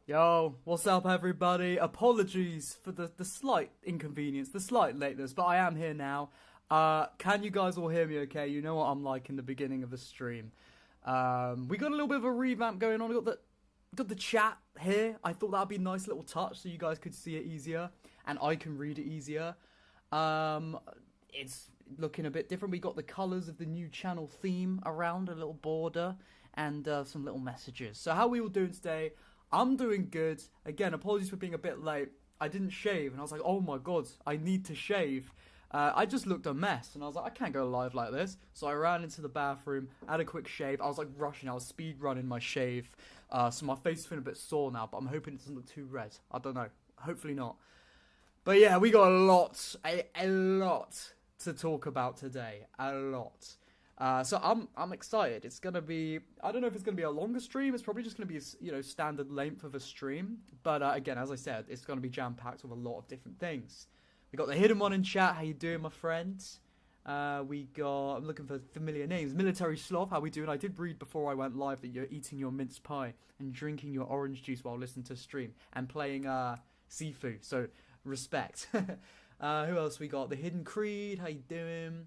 Yo, what's up, everybody? Apologies for the slight inconvenience, the slight lateness, but I am here now. Can you guys all hear me okay? You know what I'm like in the beginning of the stream. We got a little bit of a revamp going on. We got the chat here. I thought that'd be a nice little touch so you guys could see it easier and I can read it easier. It's looking a bit different. We got the colours of the new channel theme around, a little border, and some little messages. So how are we all doing today? I'm doing good. Again, apologies for being a bit late. I didn't shave, and I was like, oh my god, I need to shave. I just looked a mess, and I was like, I can't go live like this. So I ran into the bathroom, had a quick shave. I was like rushing, I was speed running my shave. So my face is feeling a bit sore now, but I'm hoping it doesn't look too red. I don't know. Hopefully not. But yeah, we got a lot to talk about today. A lot. So I'm excited. It's gonna be, I don't know if it's gonna be a longer stream. It's probably just gonna be a, standard length of a stream. But again, as I said, it's gonna be jam packed with a lot of different things. We got the hidden one in chat. How you doing, my friends? I'm looking for familiar names. Military Sloth. How we doing? I did read before I went live that you're eating your mince pie and drinking your orange juice while listening to stream and playing Sifu. So respect. Who else we got? The Hidden Creed. How you doing?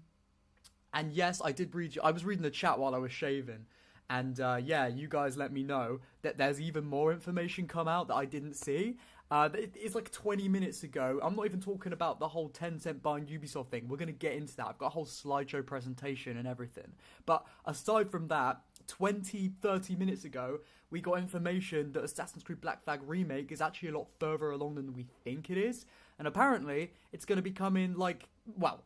And yes, I did read you. I was reading the chat while I was shaving. And yeah, you guys let me know that there's even more information come out that I didn't see. It's like 20 minutes ago. I'm not even talking about the whole Tencent buying Ubisoft thing. We're going to get into that. I've got a whole slideshow presentation and everything. But aside from that, 30 minutes ago, we got information that Assassin's Creed Black Flag Remake is actually a lot further along than we think it is. And apparently, it's going to be coming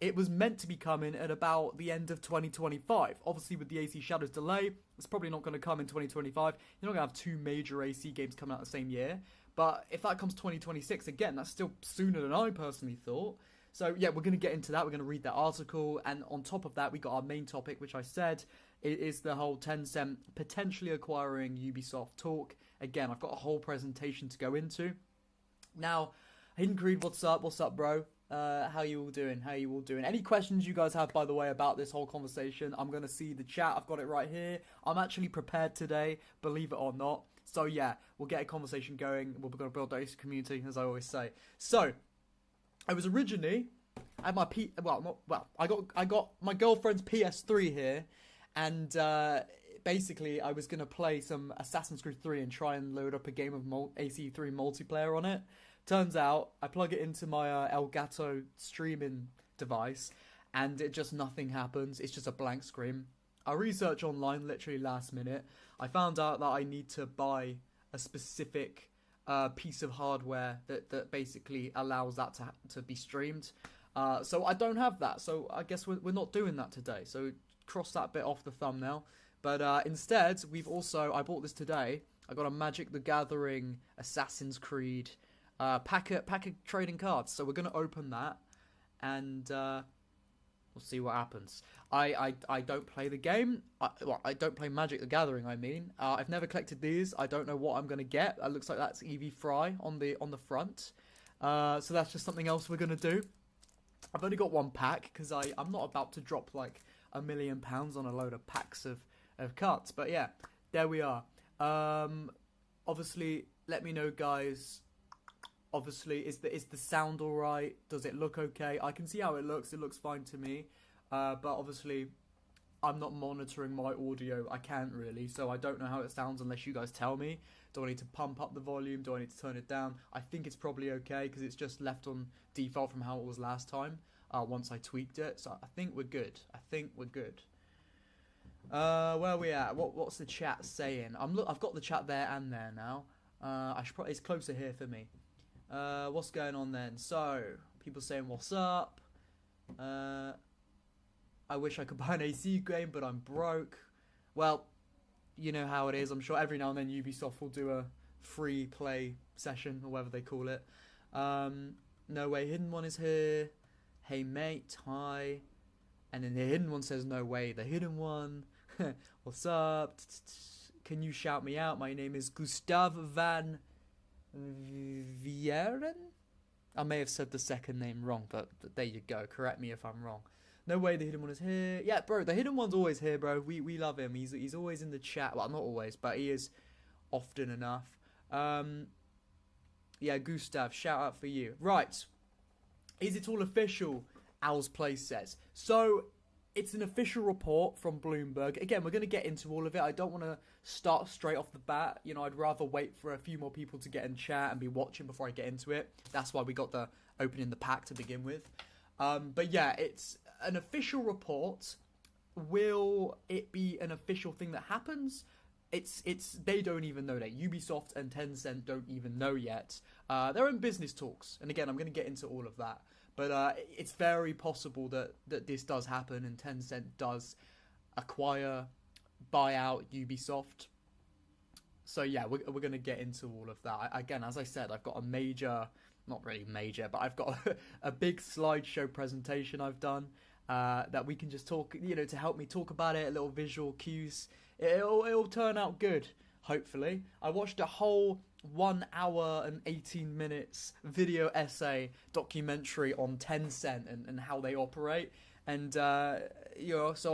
it was meant to be coming at about the end of 2025. Obviously, with the AC Shadows delay, it's probably not going to come in 2025. You're not going to have two major AC games coming out the same year. But if that comes 2026, again, that's still sooner than I personally thought. So yeah, we're going to get into that. We're going to read that article. And on top of that, we got our main topic, which I said is the whole Tencent potentially acquiring Ubisoft talk. Again, I've got a whole presentation to go into. Now, Hidden Creed, what's up? What's up, bro? How you all doing? Any questions you guys have, by the way, about this whole conversation? I'm going to see the chat. I've got it right here. I'm actually prepared today, believe it or not. So yeah, we'll get a conversation going. We're going to build a community, as I always say. So, I was originally at my I got my girlfriend's PS3 here, and basically I was going to play some Assassin's Creed 3 and try and load up a game of AC3 multiplayer on it. Turns out, I plug it into my Elgato streaming device, and nothing happens. It's just a blank screen. I researched online literally last minute. I found out that I need to buy a specific piece of hardware that basically allows that to be streamed. So I don't have that. So I guess we're not doing that today. So cross that bit off the thumbnail. But instead, I bought this today. I got a Magic the Gathering Assassin's Creed pack of trading cards. So we're going to open that and we'll see what happens. I don't play the game. I don't play Magic the Gathering, I mean. I've never collected these. I don't know what I'm going to get. It looks like that's Evie Fry on the front. So that's just something else we're going to do. I've only got one pack because I'm not about to drop like £1 million on a load of packs of cards. But yeah, there we are. Obviously, let me know, guys. Obviously, is the sound alright? Does it look okay? I can see how it looks. It looks fine to me. But obviously, I'm not monitoring my audio. I can't really. So I don't know how it sounds unless you guys tell me. Do I need to pump up the volume? Do I need to turn it down? I think it's probably okay because it's just left on default from how it was last time. Once I tweaked it. So I think we're good. Where are we at? What's the chat saying? I've got the chat there and there now. It's closer here for me. What's going on then? So, people saying what's up. I wish I could buy an AC game, but I'm broke. Well, you know how it is. I'm sure every now and then Ubisoft will do a free play session, or whatever they call it. No way, Hidden One is here. Hey mate, hi. And then the Hidden One says no way, the Hidden One. What's up? Can you shout me out? My name is Gustav van Vieren? I may have said the second name wrong, but there you go. Correct me if I'm wrong. No way, the Hidden One is here. Yeah, bro, the Hidden One's always here, bro. We love him. He's always in the chat. Well, not always, but he is often enough. Yeah, Gustav, shout out for you. Right. Is it all official? Owl's Place says. So, it's an official report from Bloomberg. Again, we're going to get into all of it. I don't want to start straight off the bat. You know, I'd rather wait for a few more people to get in chat and be watching before I get into it. That's why we got the opening the pack to begin with. But yeah, it's an official report. Will it be an official thing that happens? They don't even know that. Ubisoft and Tencent don't even know yet. They're in business talks. And again, I'm going to get into all of that. But it's very possible that this does happen and Tencent does buy out Ubisoft. So yeah, we're going to get into all of that. Again, as I said, I've got a major, not really major, but I've got a big slideshow presentation I've done that we can just talk, to help me talk about it, a little visual cues. It'll turn out good, hopefully. I watched a whole 1 hour and 18 minutes video essay documentary on Tencent and how they operate. And, so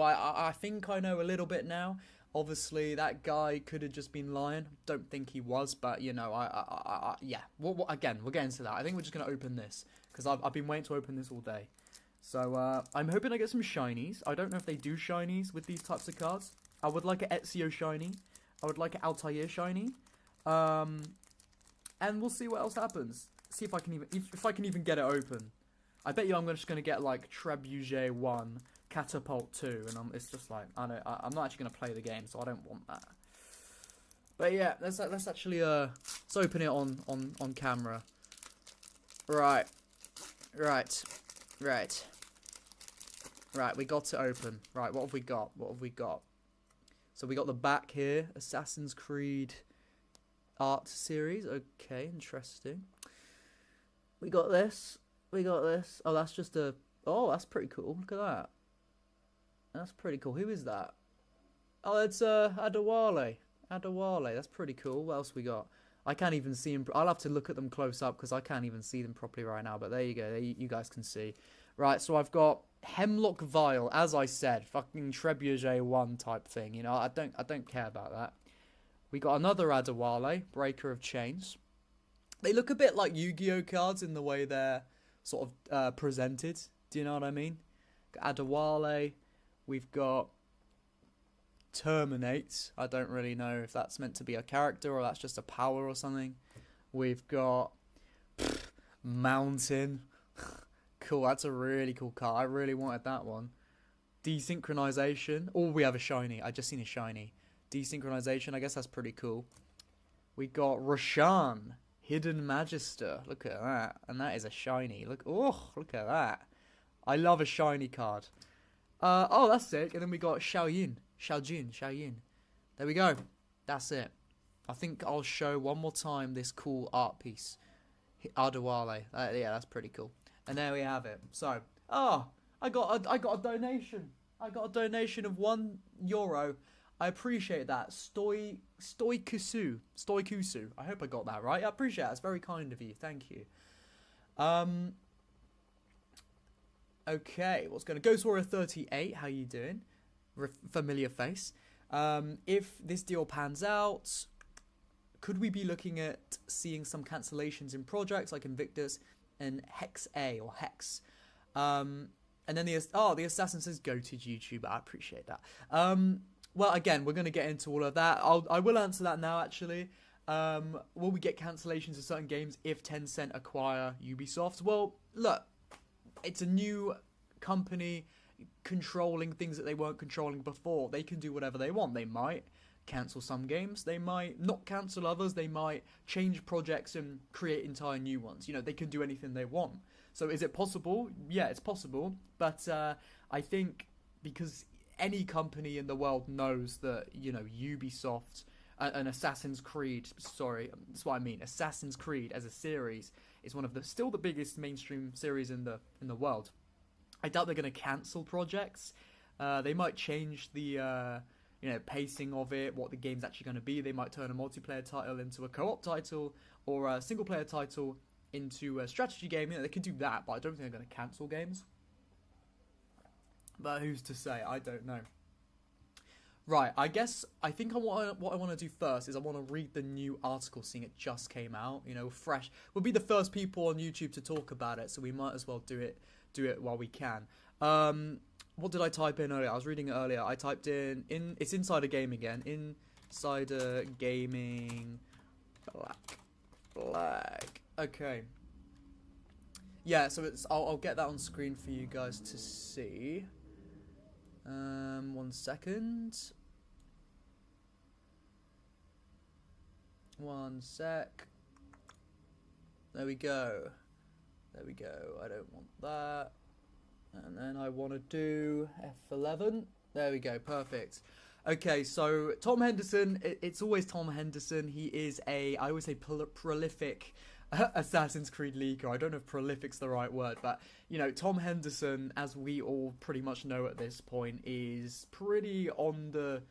I think I know a little bit now. Obviously, that guy could have just been lying. Don't think he was, but, yeah. Again, we'll get into that. I think we're just going to open this, because I've been waiting to open this all day. So, I'm hoping I get some shinies. I don't know if they do shinies with these types of cards. I would like an Ezio shiny. I would like an Altair shiny. And we'll see what else happens. See if I can even get it open. I bet you I'm just gonna get like Trebuchet 1, Catapult 2, and it's just like I'm not actually gonna play the game, so I don't want that. But yeah, let's actually let's open it on camera. Right, we got it open. Right, what have we got? So we got the back here, Assassin's Creed art series. Okay, interesting. We got this. Oh, that's just that's pretty cool. Look at that. That's pretty cool. Who is that? Oh, it's Adewale. That's pretty cool. What else we got? I can't even see him. I'll have to look at them close up because I can't even see them properly right now. But there you go. You guys can see. Right, so I've got Hemlock Vial, as I said, fucking Trebuchet 1 type thing. I don't care about that. We got another Adewale, Breaker of Chains. They look a bit like Yu-Gi-Oh cards in the way they're sort of presented. Do you know what I mean? Got Adewale. We've got Terminate. I don't really know if that's meant to be a character or that's just a power or something. We've got Mountain. Cool, that's a really cool card. I really wanted that one. Desynchronization. Oh, we have a shiny. I just seen a shiny. Desynchronization. I guess that's pretty cool. We got Roshan, Hidden Magister. Look at that. And that is a shiny. Look at that. I love a shiny card. Oh, that's sick. And then we got Xiaojin. There we go. That's it. I think I'll show one more time this cool art piece. Adewale. Yeah, that's pretty cool. And there we have it. So, I got a donation. I got a donation of €1. I appreciate that. Stoikusu. I hope I got that right. I appreciate it. It's very kind of you. Thank you. Okay, what's going to Ghost Warrior 38? How you doing? Familiar face. If this deal pans out, could we be looking at seeing some cancellations in projects like Invictus and Hex A or Hex? And then the assassin says go to YouTube. I appreciate that. Well, again, we're going to get into all of that. I will answer that now, actually. Will we get cancellations of certain games if Tencent acquire Ubisoft? Well, look, it's a new company controlling things that they weren't controlling before. They can do whatever they want. They might cancel some games. They might not cancel others. They might change projects and create entire new ones. They can do anything they want. So is it possible? Yeah, it's possible. But I think because any company in the world knows that, Ubisoft and Assassin's Creed, that's what I mean. Assassin's Creed as a series is one of still the biggest mainstream series in the world. I doubt they're going to cancel projects. They might change the pacing of it, what the game's actually going to be. They might turn a multiplayer title into a co-op title or a single player title into a strategy game. They could do that, but I don't think they're going to cancel games. But who's to say? I don't know. Right, I think what I want to do first is I want to read the new article, seeing it just came out, you know, fresh. We'll be the first people on YouTube to talk about it, so we might as well do it while we can. What did I type in earlier? I was reading it earlier. I typed it's Insider Gaming again. Insider Gaming Black. Okay. Yeah, so I'll get that on screen for you guys to see. 1 second. 1 sec. There we go. I don't want that. And then I want to do F11. There we go. Perfect. Okay, so Tom Henderson. It's always Tom Henderson. He is I always say prolific Assassin's Creed leaker. I don't know if prolific's the right word, but you know, Tom Henderson, as we all pretty much know at this point, is pretty on the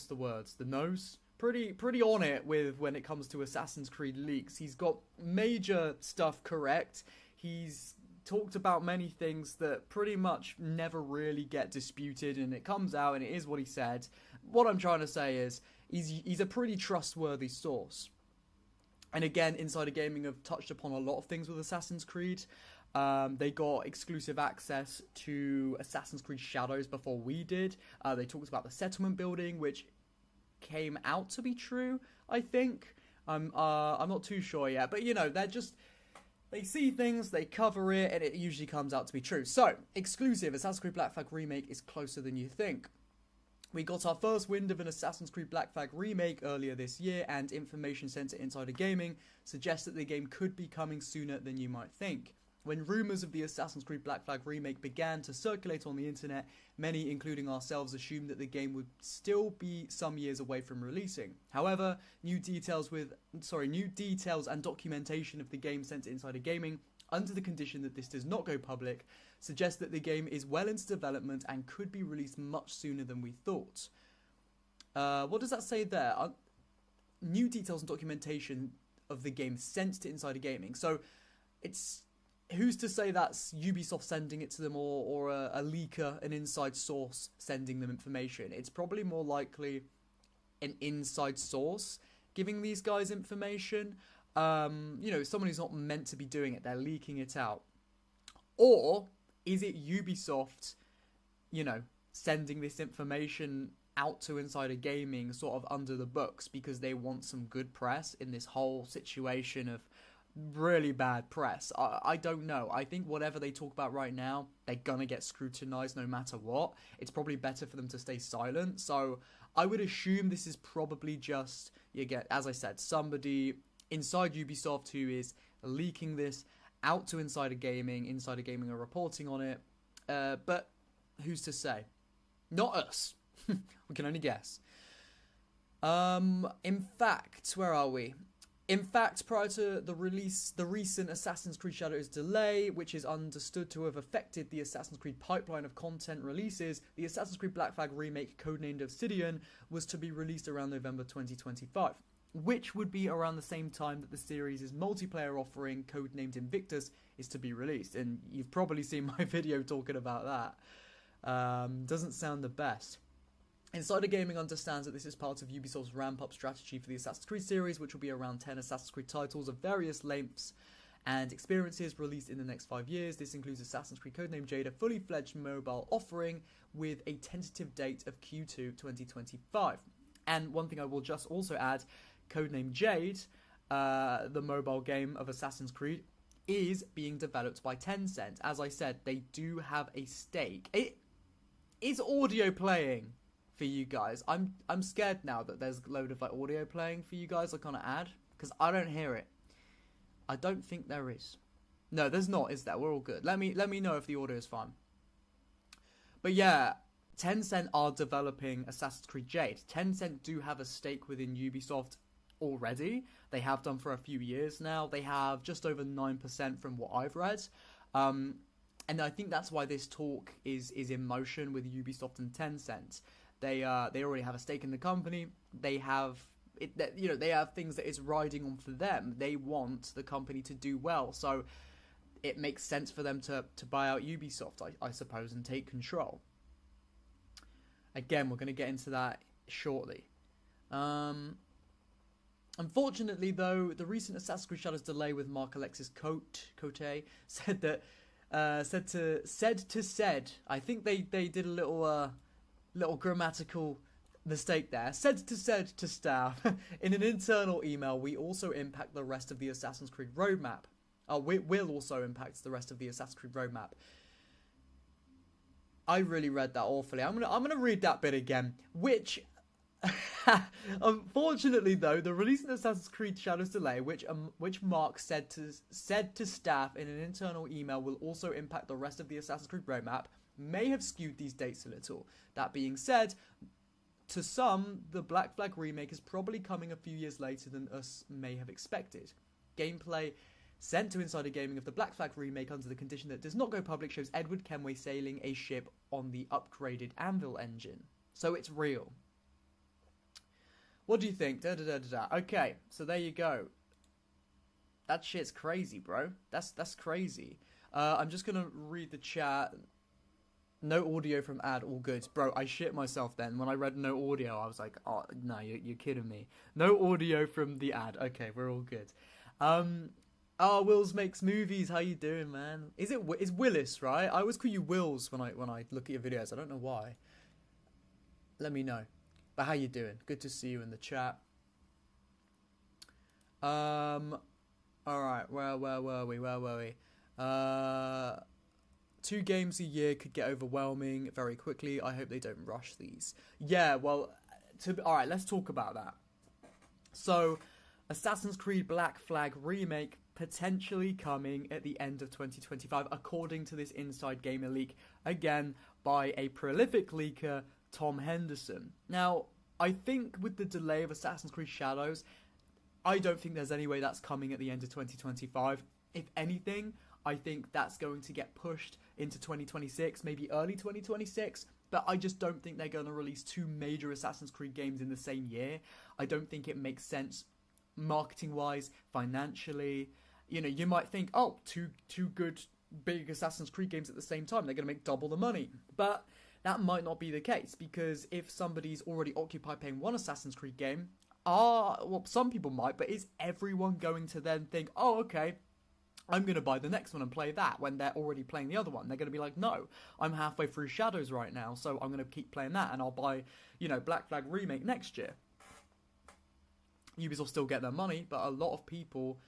the nose, pretty on it with when it comes to Assassin's Creed leaks. He's got major stuff correct. He's talked about many things that pretty much never really get disputed, and it comes out and it is what he said. What I'm trying to say is he's a pretty trustworthy source. And again, Insider Gaming have touched upon a lot of things with Assassin's Creed. They got exclusive access to Assassin's Creed Shadows before we did. They talked about the settlement building, which came out to be true, I think. I'm not too sure yet. But, you know, they see things, they cover it, and it usually comes out to be true. So, exclusive Assassin's Creed Black Flag Remake is closer than you think. We got our first wind of an Assassin's Creed Black Flag remake earlier this year, and information sent to Insider Gaming suggests that the game could be coming sooner than you might think. When rumours of the Assassin's Creed Black Flag remake began to circulate on the internet, many, including ourselves, assumed that the game would still be some years away from releasing. However, new details and documentation of the game sent to Insider Gaming, under the condition that this does not go public, suggest that the game is well into development and could be released much sooner than we thought. What does that say there? New details and documentation of the game sent to Insider Gaming. So, who's to say that's Ubisoft sending it to them, or a leaker, an inside source sending them information? It's probably more likely an inside source giving these guys information. You know, someone who's not meant to be doing it, they're leaking it out. Or is it Ubisoft, you know, sending this information out to Insider Gaming sort of under the books because they want some good press in this whole situation of really bad press? I don't know. I think whatever they talk about right now, they're gonna get scrutinized no matter what. It's probably better for them to stay silent. So I would assume this is probably just, as I said, somebody inside Ubisoft who is leaking this out to Insider Gaming. Insider Gaming are reporting on it. But who's to say? Not us. We can only guess. In fact, where are we? In fact, prior to the recent Assassin's Creed Shadows delay, which is understood to have affected the Assassin's Creed pipeline of content releases, the Assassin's Creed Black Flag remake, codenamed Obsidian, was to be released around November 2025, which would be around the same time that the series' multiplayer offering, codenamed Invictus, is to be released. And you've probably seen my video talking about that. Doesn't sound the best. Insider Gaming understands that this is part of Ubisoft's ramp-up strategy for the Assassin's Creed series, which will be around 10 Assassin's Creed titles of various lengths and experiences released in the next 5 years. This includes Assassin's Creed codenamed Jade, a fully fledged mobile offering with a tentative date of Q2 2025. And one thing I will just also add, codenamed Jade, the mobile game of Assassin's Creed, is being developed by Tencent. As I said, they do have a stake. Is audio playing for you guys? I'm scared now that there's a load of like audio playing for you guys, like on an ad, because I don't hear it. I don't think there is. No, there's not, is there? We're all good. Let me know if the audio is fine. But yeah, Tencent are developing Assassin's Creed Jade. Tencent do have a stake within Ubisoft already. They have done for a few years now. They have just over 9% from what I've read. And I think that's why this talk is in motion with Ubisoft and Tencent. They already have a stake in the company. They have they have things that is riding on for them. They want the company to do well, so it makes sense for them to buy out Ubisoft, I suppose, and take control. Again, we're going to get into that shortly. Unfortunately, though, the recent Assassin's Creed Shadows delay with Mark Alexis Cote said that said. I think they did a little grammatical mistake there. Said to staff in an internal email. We also impact the rest of the Assassin's Creed roadmap. We will also impact the rest of the Assassin's Creed roadmap. I really read that awfully. I'm gonna read that bit again, which. Unfortunately, though, the release of Assassin's Creed Shadows delay, which Mark said to staff in an internal email, will also impact the rest of the Assassin's Creed roadmap, may have skewed these dates a little. That being said, to some, the Black Flag remake is probably coming a few years later than us may have expected. Gameplay sent to Insider Gaming of the Black Flag remake under the condition that it does not go public shows Edward Kenway sailing a ship on the upgraded Anvil engine. So it's real. What do you think? Okay, so there you go. That shit's crazy, bro. That's crazy. I'm just gonna read the chat. No audio from ad, all good. Bro, I shit myself then. When I read no audio, I was like, oh, no, you're kidding me. No audio from the ad. Okay, we're all good. Wills Makes Movies. How you doing, man? It's Willis, right? I always call you Wills when I look at your videos. I don't know why. Let me know. But how you doing? Good to see you in the chat. Alright, where were we? 2 games a year could get overwhelming very quickly. I hope they don't rush these. Yeah, well, alright, let's talk about that. So, Assassin's Creed Black Flag remake potentially coming at the end of 2025, according to this Inside Gamer leak, again, by a prolific leaker, Tom Henderson. Now, I think with the delay of Assassin's Creed Shadows, I don't think there's any way that's coming at the end of 2025. If anything, I think that's going to get pushed into 2026, maybe early 2026, but I just don't think they're going to release 2 major Assassin's Creed games in the same year. I don't think it makes sense marketing-wise, financially. You know, you might think, oh, two good big Assassin's Creed games at the same time, they're going to make double the money. But that might not be the case, because if somebody's already occupied paying one Assassin's Creed game, well, some people might, but is everyone going to then think, oh, okay, I'm going to buy the next one and play that when they're already playing the other one? They're going to be like, no, I'm halfway through Shadows right now, so I'm going to keep playing that, and I'll buy, Black Flag Remake next year. Ubisoft still get their money, but a lot of people,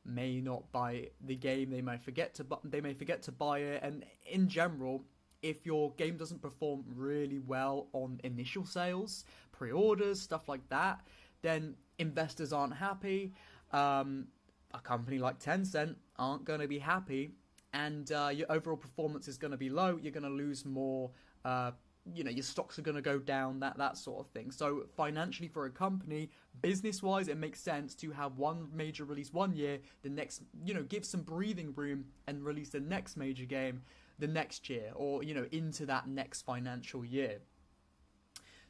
may not buy the game. They may forget to buy it, and in general, if your game doesn't perform really well on initial sales, pre-orders, stuff like that, then investors aren't happy. A company like Tencent aren't going to be happy, and your overall performance is going to be low. You're going to lose more. Your stocks are going to go down. That sort of thing. So financially, for a company, business-wise, it makes sense to have one major release one year, the next, give some breathing room and release the next major game the next year, or into that next financial year.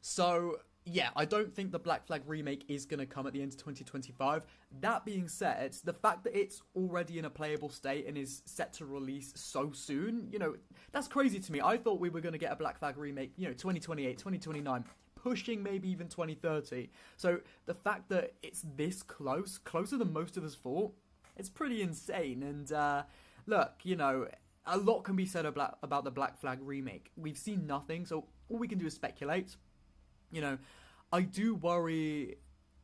So yeah, I don't think the Black Flag remake is going to come at the end of 2025. That being said, the fact that it's already in a playable state and is set to release so soon, that's crazy to me. I thought we were going to get a Black Flag remake, 2028, 2029, pushing maybe even 2030. So the fact that it's this close, closer than most of us thought, it's pretty insane. And look, a lot can be said about the Black Flag remake. We've seen nothing, so all we can do is speculate. I do worry,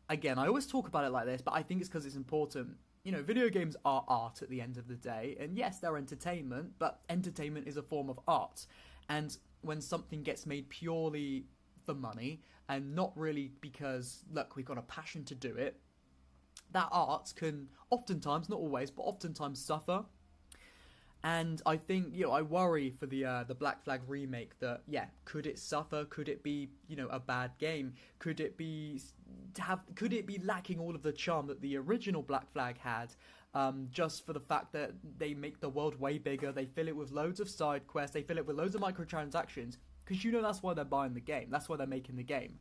again, I always talk about it like this, but I think it's because it's important. Video games are art at the end of the day, and yes, they're entertainment, but entertainment is a form of art. And when something gets made purely for money, and not really because, look, we've got a passion to do it, that art can oftentimes, not always, but oftentimes suffer. And I think, I worry for the Black Flag remake that, could it suffer? Could it be, a bad game? Could it be lacking all of the charm that the original Black Flag had, just for the fact that they make the world way bigger, they fill it with loads of side quests, they fill it with loads of microtransactions, because that's why they're buying the game, that's why they're making the game.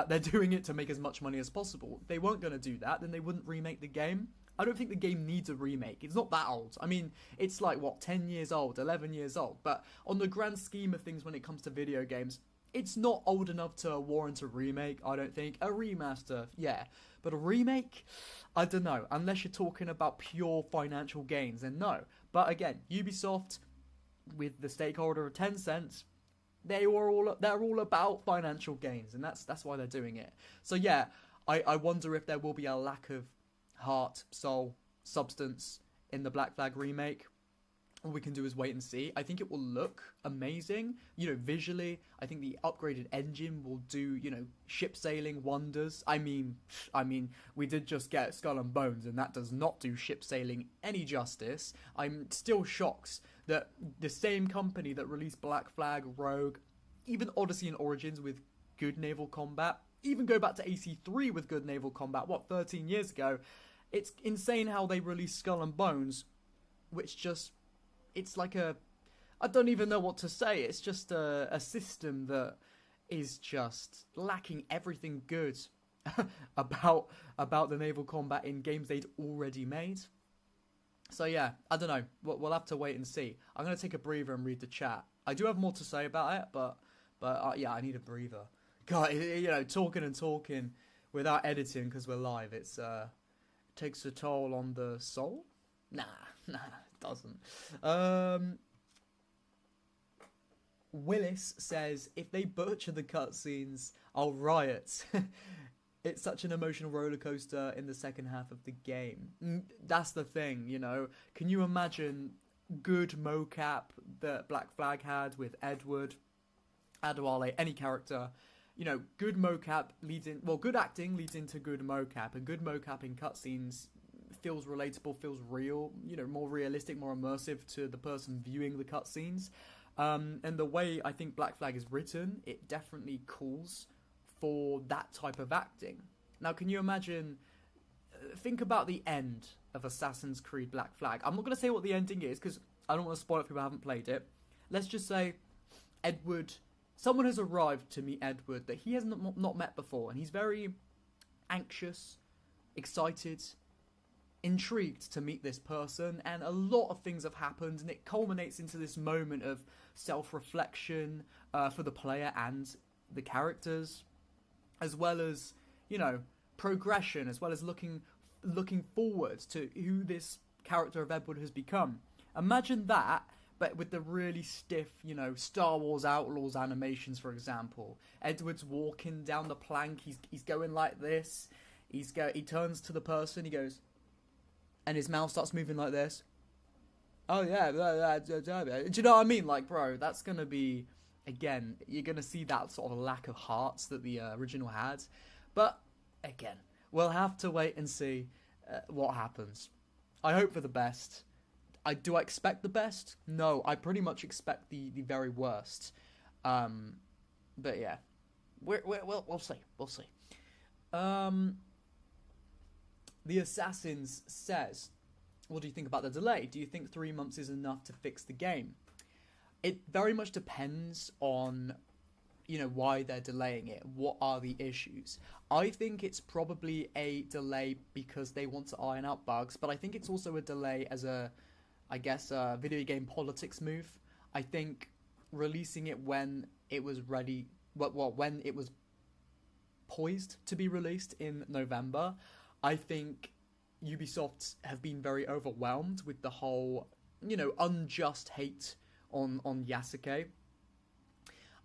They're doing it to make as much money as possible. If they weren't going to do that, then they wouldn't remake the game. I don't think the game needs a remake. It's not that old. I mean, it's like, 10 years old, 11 years old. But on the grand scheme of things when it comes to video games, it's not old enough to warrant a remake, I don't think. A remaster, yeah. But a remake? I don't know. Unless you're talking about pure financial gains, then no. But again, Ubisoft, with the stakeholder of Tencent, they're all about financial gains, and that's why they're doing it. So yeah, I wonder if there will be a lack of heart, soul, substance in the Black Flag remake. All we can do is wait and see. I think it will look amazing, visually. I think the upgraded engine will do, ship sailing wonders. I mean, we did just get Skull and Bones, and that does not do ship sailing any justice. I'm still shocked that the same company that released Black Flag, Rogue, even Odyssey and Origins with good naval combat, even go back to AC3 with good naval combat, 13 years ago? It's insane how they released Skull and Bones, which just... It's like I don't even know what to say. It's just a system that is just lacking everything good about the naval combat in games they'd already made. So yeah, I don't know. We'll have to wait and see. I'm going to take a breather and read the chat. I do have more to say about it, but yeah, I need a breather. God, talking without editing because we're live, it takes a toll on the soul? Nah. Doesn't. Willis says, if they butcher the cutscenes, I'll riot. It's such an emotional roller coaster in the second half of the game. That's the thing, Can you imagine good mocap that Black Flag had with Edward, Adewale, any character? Good mocap good acting leads into good mocap, and good mocap in cutscenes feels relatable, feels real, more realistic, more immersive to the person viewing the cutscenes. And the way I think Black Flag is written, it definitely calls for that type of acting. Now, can you imagine, think about the end of Assassin's Creed Black Flag. I'm not going to say what the ending is, because I don't want to spoil it if people haven't played it. Let's just say someone has arrived to meet Edward that he has not met before, and he's very anxious, excited, intrigued to meet this person, and a lot of things have happened, and it culminates into this moment of self-reflection for the player and the characters, as well as progression, as well as looking forward to who this character of Edward has become. Imagine that, but with the really stiff, Star Wars Outlaws animations, for example. Edward's walking down the plank, he's going like this, he turns to the person, he goes, and his mouth starts moving like this. Oh yeah, do you know what I mean? Like, bro, that's gonna be, again, you're gonna see that sort of lack of hearts that the original had. But again, we'll have to wait and see what happens. I hope for the best. Do I expect the best? No, I pretty much expect the very worst. But yeah, we'll see. We'll see. The Assassins says, what do you think about the delay? Do you think 3 months is enough to fix the game? It very much depends on, why they're delaying it. What are the issues? I think it's probably a delay because they want to iron out bugs, but I think it's also a delay as a video game politics move. I think releasing it when it was ready, when it was poised to be released in November, I think Ubisoft have been very overwhelmed with the whole, unjust hate on Yasuke.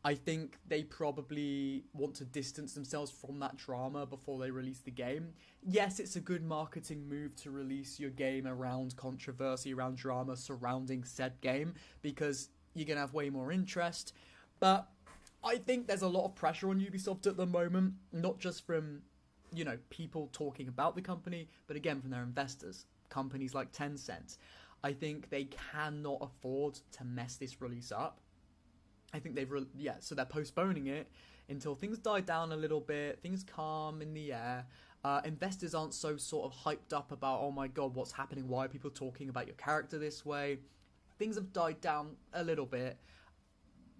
I think they probably want to distance themselves from that drama before they release the game. Yes, it's a good marketing move to release your game around controversy, around drama surrounding said game, because you're going to have way more interest. But I think there's a lot of pressure on Ubisoft at the moment, not just from people talking about the company, but again from their investors, companies like Tencent. I think they cannot afford to mess this release up. I think so they're postponing it until things die down a little bit, things calm in the air. Investors aren't so sort of hyped up about, oh my god, what's happening? Why are people talking about your character this way? Things have died down a little bit.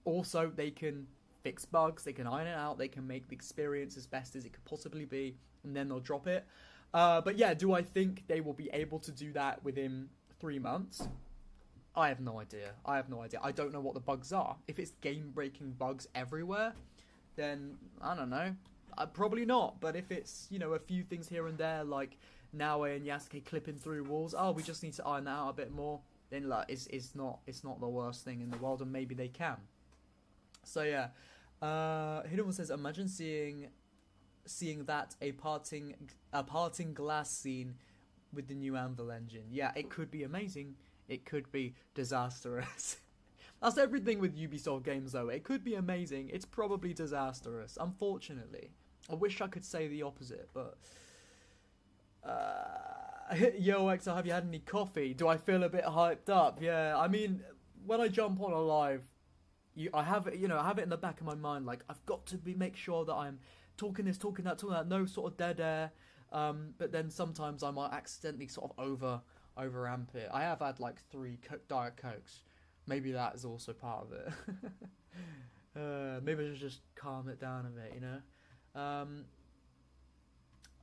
Also, they can fix bugs, they can iron it out, they can make the experience as best as it could possibly be, and then they'll drop it. But yeah, do I think they will be able to do that within 3 months? I have no idea. I don't know what the bugs are. If it's game-breaking bugs everywhere, then I don't know. Probably not. But if it's, you know, a few things here and there, like Naue and Yasuke clipping through walls, oh, we just need to iron that out a bit more, then like it's not the worst thing in the world, and maybe they can. So yeah, Hidden One says, imagine seeing that a parting glass scene with the new Anvil engine. Yeah, it could be amazing. It could be disastrous. That's everything with Ubisoft games, though. It could be amazing. It's probably disastrous, unfortunately. I wish I could say the opposite, but... Yo, Exo, have you had any coffee? Do I feel a bit hyped up? Yeah, I mean, when I jump on a live, I have it in the back of my mind, like, I've got to make sure that I'm talking this, talking that, no sort of dead air. But then sometimes I might accidentally sort of overamp it. I have had like 3 Diet Cokes. Maybe that is also part of it. Maybe I should just calm it down a bit, you know?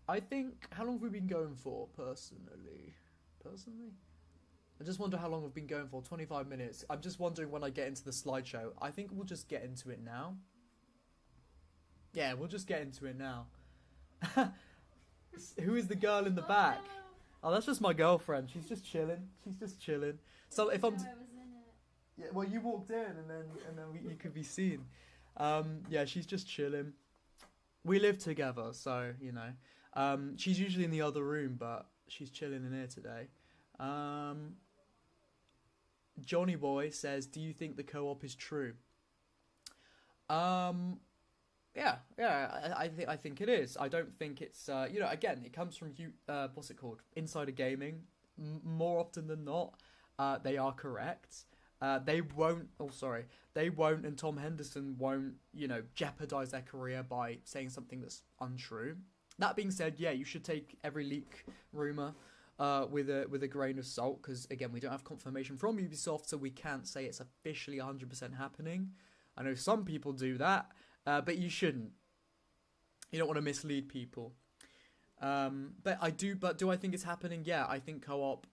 I think, how long have we been going for, personally? I just wonder how long we've been going for. 25 minutes. I'm just wondering when I get into the slideshow. I think we'll just get into it now. Yeah, we'll just get into it now. Who is the girl in the back? Oh, that's just my girlfriend. She's just chilling. So if I'm... Yeah, well, you walked in and then you could be seen. Yeah, she's just chilling. We live together, so, you know. She's usually in the other room, but she's chilling in here today. Johnny Boy says, do you think the co-op is true? Yeah, I think it is. I don't think it's, you know, again, it comes from, what's it called? Insider Gaming. More often than not, they are correct. They won't, and Tom Henderson won't, you know, jeopardize their career by saying something that's untrue. That being said, yeah, you should take every leak rumor with a grain of salt, because, again, we don't have confirmation from Ubisoft, so we can't say it's officially 100% happening. I know some people do that, but you shouldn't. You don't want to mislead people. But do I think it's happening? Yeah, I think co-op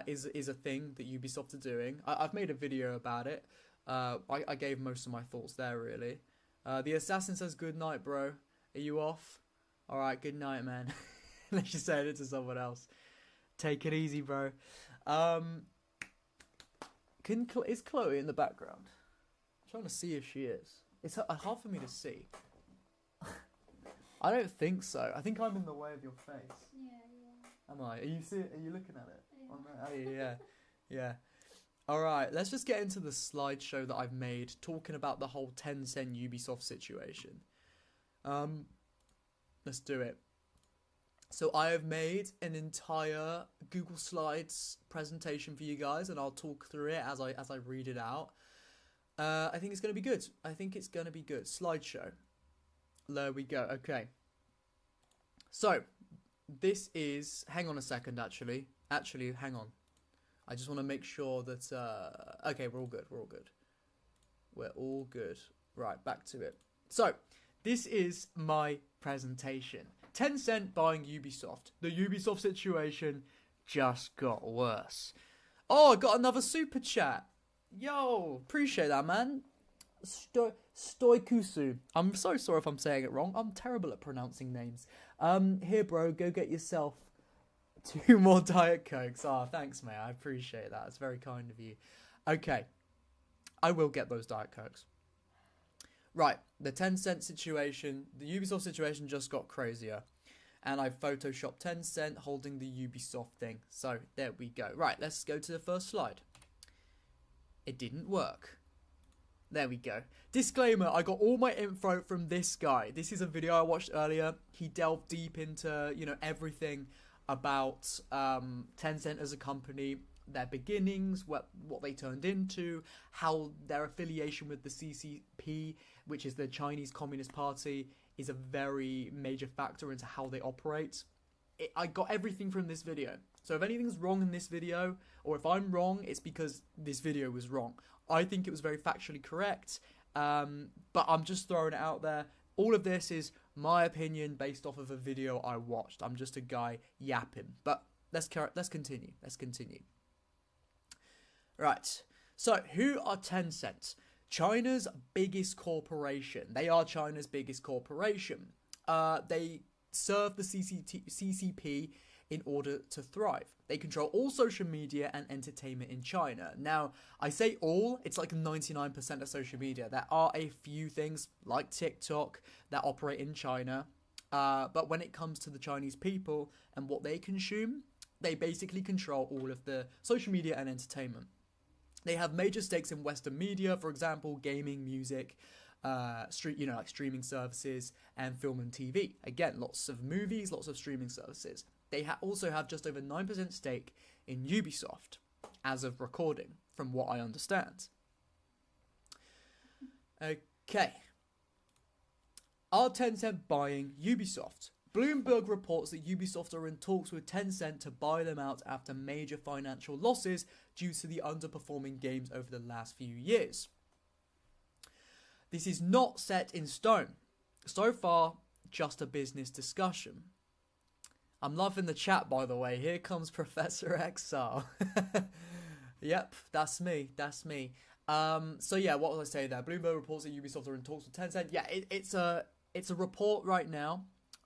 is a thing that Ubisoft are doing. I've made a video about it. I gave most of my thoughts there, really. The assassin says, good night, bro. Are you off? Alright, good night, man. Unless you're saying it to someone else. Take it easy, bro. Is Chloe in the background? I'm trying to see if she is. It's hard for me to see. I don't think so. I think I'm in the way of your face. Yeah. Am I? Are you looking at it? Yeah. Oh, yeah. Yeah. Alright, let's just get into the slideshow that I've made talking about the whole Tencent Ubisoft situation. Let's do it. So I have made an entire Google Slides presentation for you guys, and I'll talk through it as I read it out. I think it's going to be good. Slideshow. There we go. Okay. So, this is... Hang on a second, actually. Actually, hang on. I just want to make sure that... okay, we're all good. We're all good. Right, back to it. So, this is my presentation. Tencent buying Ubisoft. The Ubisoft situation just got worse. Oh, I got another super chat. Yo, appreciate that, man. Stoikusu. I'm so sorry if I'm saying it wrong. I'm terrible at pronouncing names. Here, bro, go get yourself 2 more Diet Cokes. Oh, thanks, mate. I appreciate that. It's very kind of you. Okay. I will get those Diet Cokes. Right. The Tencent situation, the Ubisoft situation just got crazier. And I photoshopped Tencent holding the Ubisoft thing. So, there we go. Right, let's go to the first slide. It didn't work. There we go. Disclaimer, I got all my info from this guy. This is a video I watched earlier. He delved deep into, you know, everything about Tencent as a company, their beginnings, what they turned into, how their affiliation with the CCP, which is the Chinese Communist Party, is a very major factor into how they operate. I got everything from this video. So if anything's wrong in this video, or if I'm wrong, it's because this video was wrong. I think it was very factually correct, but I'm just throwing it out there. All of this is my opinion based off of a video I watched. I'm just a guy yapping. But let's continue. Right. So who are Tencent? China's biggest corporation. They are China's biggest corporation. They serve the CCP in order to thrive. They control all social media and entertainment in China. Now, I say all, it's like 99% of social media. There are a few things like TikTok that operate in China. But when it comes to the Chinese people and what they consume, they basically control all of the social media and entertainment. They have major stakes in Western media, for example, gaming, music, like streaming services, and film and TV. Again, lots of movies, lots of streaming services. They also have just over 9% stake in Ubisoft, as of recording, from what I understand. Okay. Are Tencent buying Ubisoft? Bloomberg reports that Ubisoft are in talks with Tencent to buy them out after major financial losses due to the underperforming games over the last few years. This is not set in stone. So far, just a business discussion. I'm loving the chat, by the way. Here comes Professor XR. Yep, that's me. So yeah, what was I saying there? Bloomberg reports that Ubisoft are in talks with Tencent. Yeah, it's a report right now.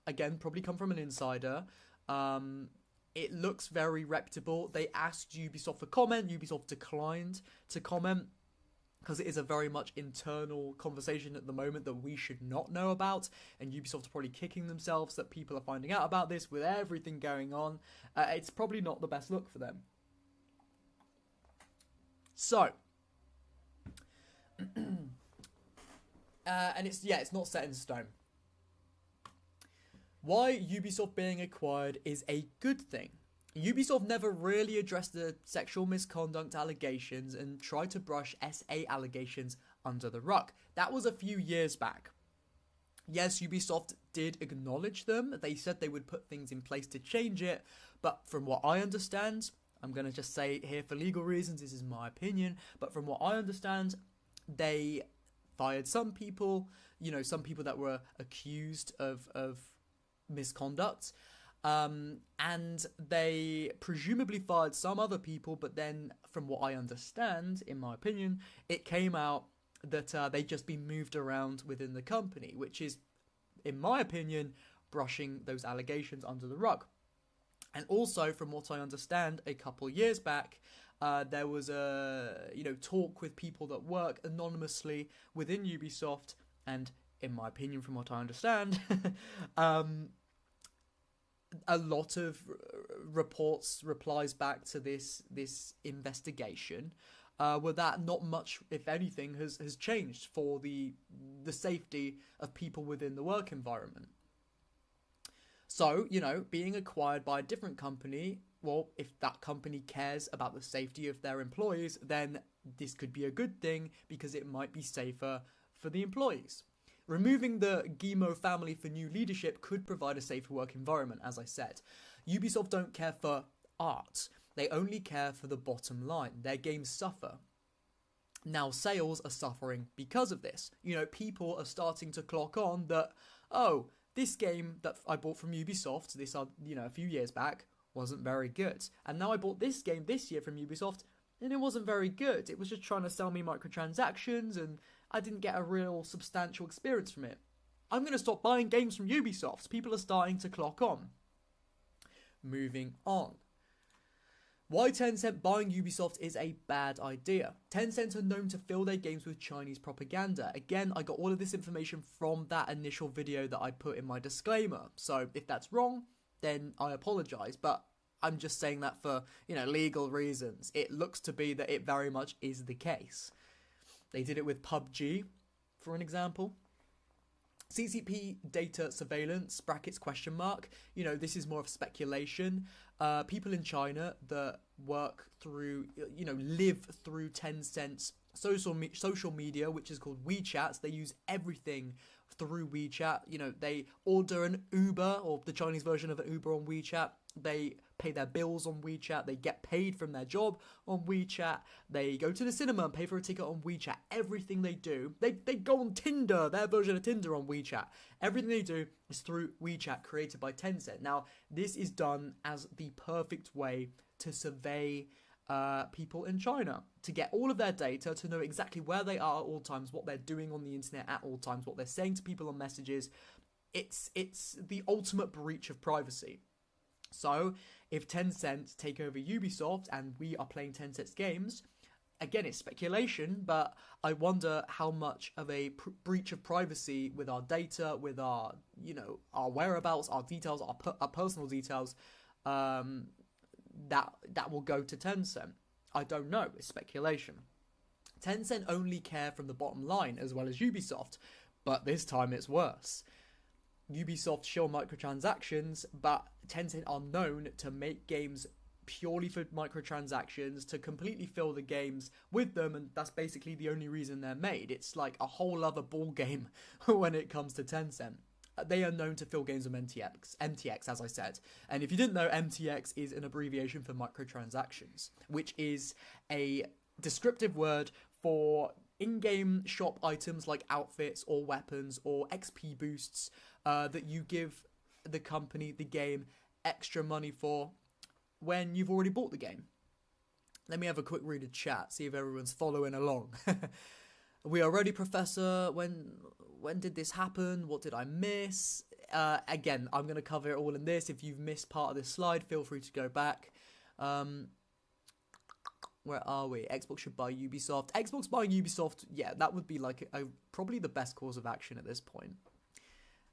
Again, probably come from an insider. It looks very reputable. They asked Ubisoft for comment. Ubisoft declined to comment because it is a very much internal conversation at the moment that we should not know about. And Ubisoft are probably kicking themselves that people are finding out about this with everything going on. It's probably not the best look for them. So, and it's not set in stone. Why Ubisoft being acquired is a good thing. Ubisoft never really addressed the sexual misconduct allegations and tried to brush SA allegations under the rug. That was a few years back. Yes, Ubisoft did acknowledge them. They said they would put things in place to change it. But from what I understand, I'm going to just say it here for legal reasons, this is my opinion, but from what I understand, they fired some people, some people that were accused of misconduct. And they presumably fired some other people, but then from what I understand, in my opinion, it came out that they'd just been moved around within the company, which is, in my opinion, brushing those allegations under the rug. And also, from what I understand, a couple years back, there was a talk with people that work anonymously within Ubisoft, and in my opinion, from what I understand, a lot of replies back to this investigation were that not much, if anything, has changed for the safety of people within the work environment. So, being acquired by a different company, well, if that company cares about the safety of their employees, then this could be a good thing because it might be safer for the employees. Removing the Guillemot family for new leadership could provide a safer work environment, as I said. Ubisoft don't care for art. They only care for the bottom line. Their games suffer. Now, sales are suffering because of this. People are starting to clock on that, oh, this game that I bought from Ubisoft, a few years back, wasn't very good. And now I bought this game this year from Ubisoft, and it wasn't very good. It was just trying to sell me microtransactions, and I didn't get a real substantial experience from it. I'm going to stop buying games from Ubisoft. People are starting to clock on. Moving on. Why Tencent buying Ubisoft is a bad idea. Tencent are known to fill their games with Chinese propaganda. Again, I got all of this information from that initial video that I put in my disclaimer. So if that's wrong, then I apologise. But I'm just saying that for, legal reasons. It looks to be that it very much is the case. They did it with PUBG, for an example. CCP data surveillance, brackets question mark. This is more of speculation. People in China that work through, live through Tencent's social media, which is called WeChat. They use everything through WeChat. They order an Uber, or the Chinese version of an Uber on WeChat. They pay their bills on WeChat. They get paid from their job on WeChat. They go to the cinema and pay for a ticket on WeChat. Everything they do, they go on Tinder, their version of Tinder on WeChat. Everything they do is through WeChat, created by Tencent. Now, this is done as the perfect way to survey people in China to get all of their data, to know exactly where they are at all times, what they're doing on the internet at all times, what they're saying to people on messages. It's the ultimate breach of privacy. So if Tencent take over Ubisoft and we are playing Tencent's games, again, it's speculation, but I wonder how much of a breach of privacy with our data, with our, our whereabouts, our details, our personal details, that will go to Tencent. I don't know. It's speculation. Tencent only care from the bottom line as well as Ubisoft, but this time it's worse. Ubisoft show microtransactions, but Tencent are known to make games purely for microtransactions, to completely fill the games with them, and that's basically the only reason they're made. It's like a whole other ball game when it comes to Tencent. They are known to fill games with MTX, as I said. And if you didn't know, MTX is an abbreviation for microtransactions, which is a descriptive word for in-game shop items like outfits or weapons or XP boosts that you give the company, the game, extra money for when you've already bought the game. Let me have a quick read of chat, see if everyone's following along. We are ready, Professor. When did this happen? What did I miss? Again, I'm going to cover it all in this. If you've missed part of this slide, feel free to go back. Where are we? Xbox should buy Ubisoft. Xbox buying Ubisoft, yeah, that would be like probably the best course of action at this point.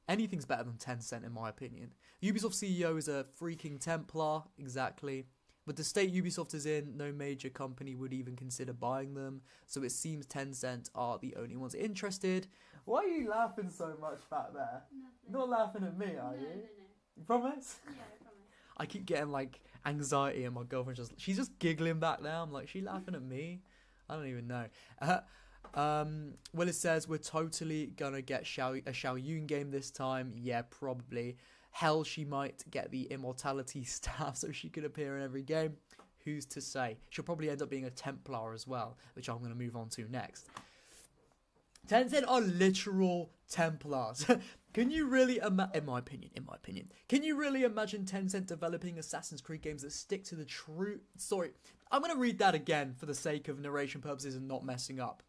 Anything's better than Tencent, in my opinion. Ubisoft CEO is a freaking Templar, exactly. But the state Ubisoft is in, no major company would even consider buying them. So it seems Tencent are the only ones interested. Why are you laughing so much back there? Nothing. You're not laughing at me, are you? No. You promise? Yeah, I promise. I keep getting like anxiety, and my girlfriend she's just giggling back there. I'm like, she laughing at me? I don't even know. Willis says we're totally gonna get a Xiao Yun game this time. Yeah, probably. Hell, she might get the immortality staff so she could appear in every game. Who's to say? She'll probably end up being a Templar as well, which I'm going to move on to next. Tencent are literal Templars. Can you really in my opinion, can you really imagine Tencent developing Assassin's Creed games that stick to the true... Sorry, I'm going to read that again for the sake of narration purposes and not messing up.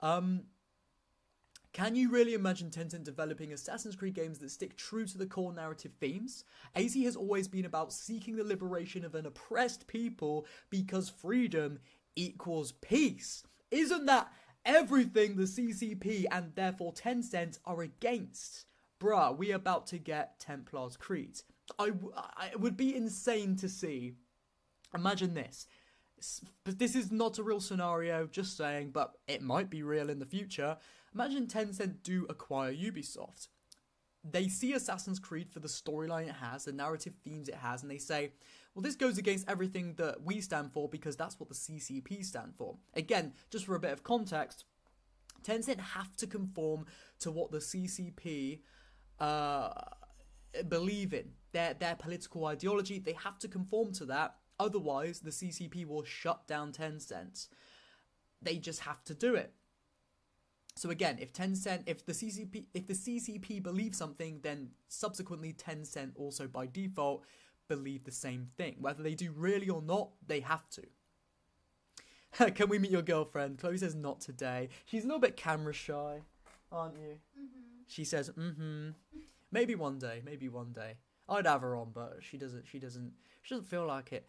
Can you really imagine Tencent developing Assassin's Creed games that stick true to the core narrative themes? AZ has always been about seeking the liberation of an oppressed people because freedom equals peace. Isn't that everything the CCP and therefore Tencent are against? Bruh, we about to get Templar's Creed. It would be insane to see. Imagine this. But this is not a real scenario, just saying, but it might be real in the future. Imagine Tencent do acquire Ubisoft. They see Assassin's Creed for the storyline it has, the narrative themes it has, and they say, well, this goes against everything that we stand for because that's what the CCP stand for. Again, just for a bit of context, Tencent have to conform to what the CCP believe in. Their political ideology, they have to conform to that. Otherwise, the CCP will shut down Tencent. They just have to do it. So again, if the CCP believes something, then subsequently Tencent also by default believe the same thing. Whether they do really or not, they have to. Can we meet your girlfriend? Chloe says not today. She's a little bit camera shy, aren't you? Mm-hmm. She says, Maybe one day. I'd have her on, but she doesn't feel like it.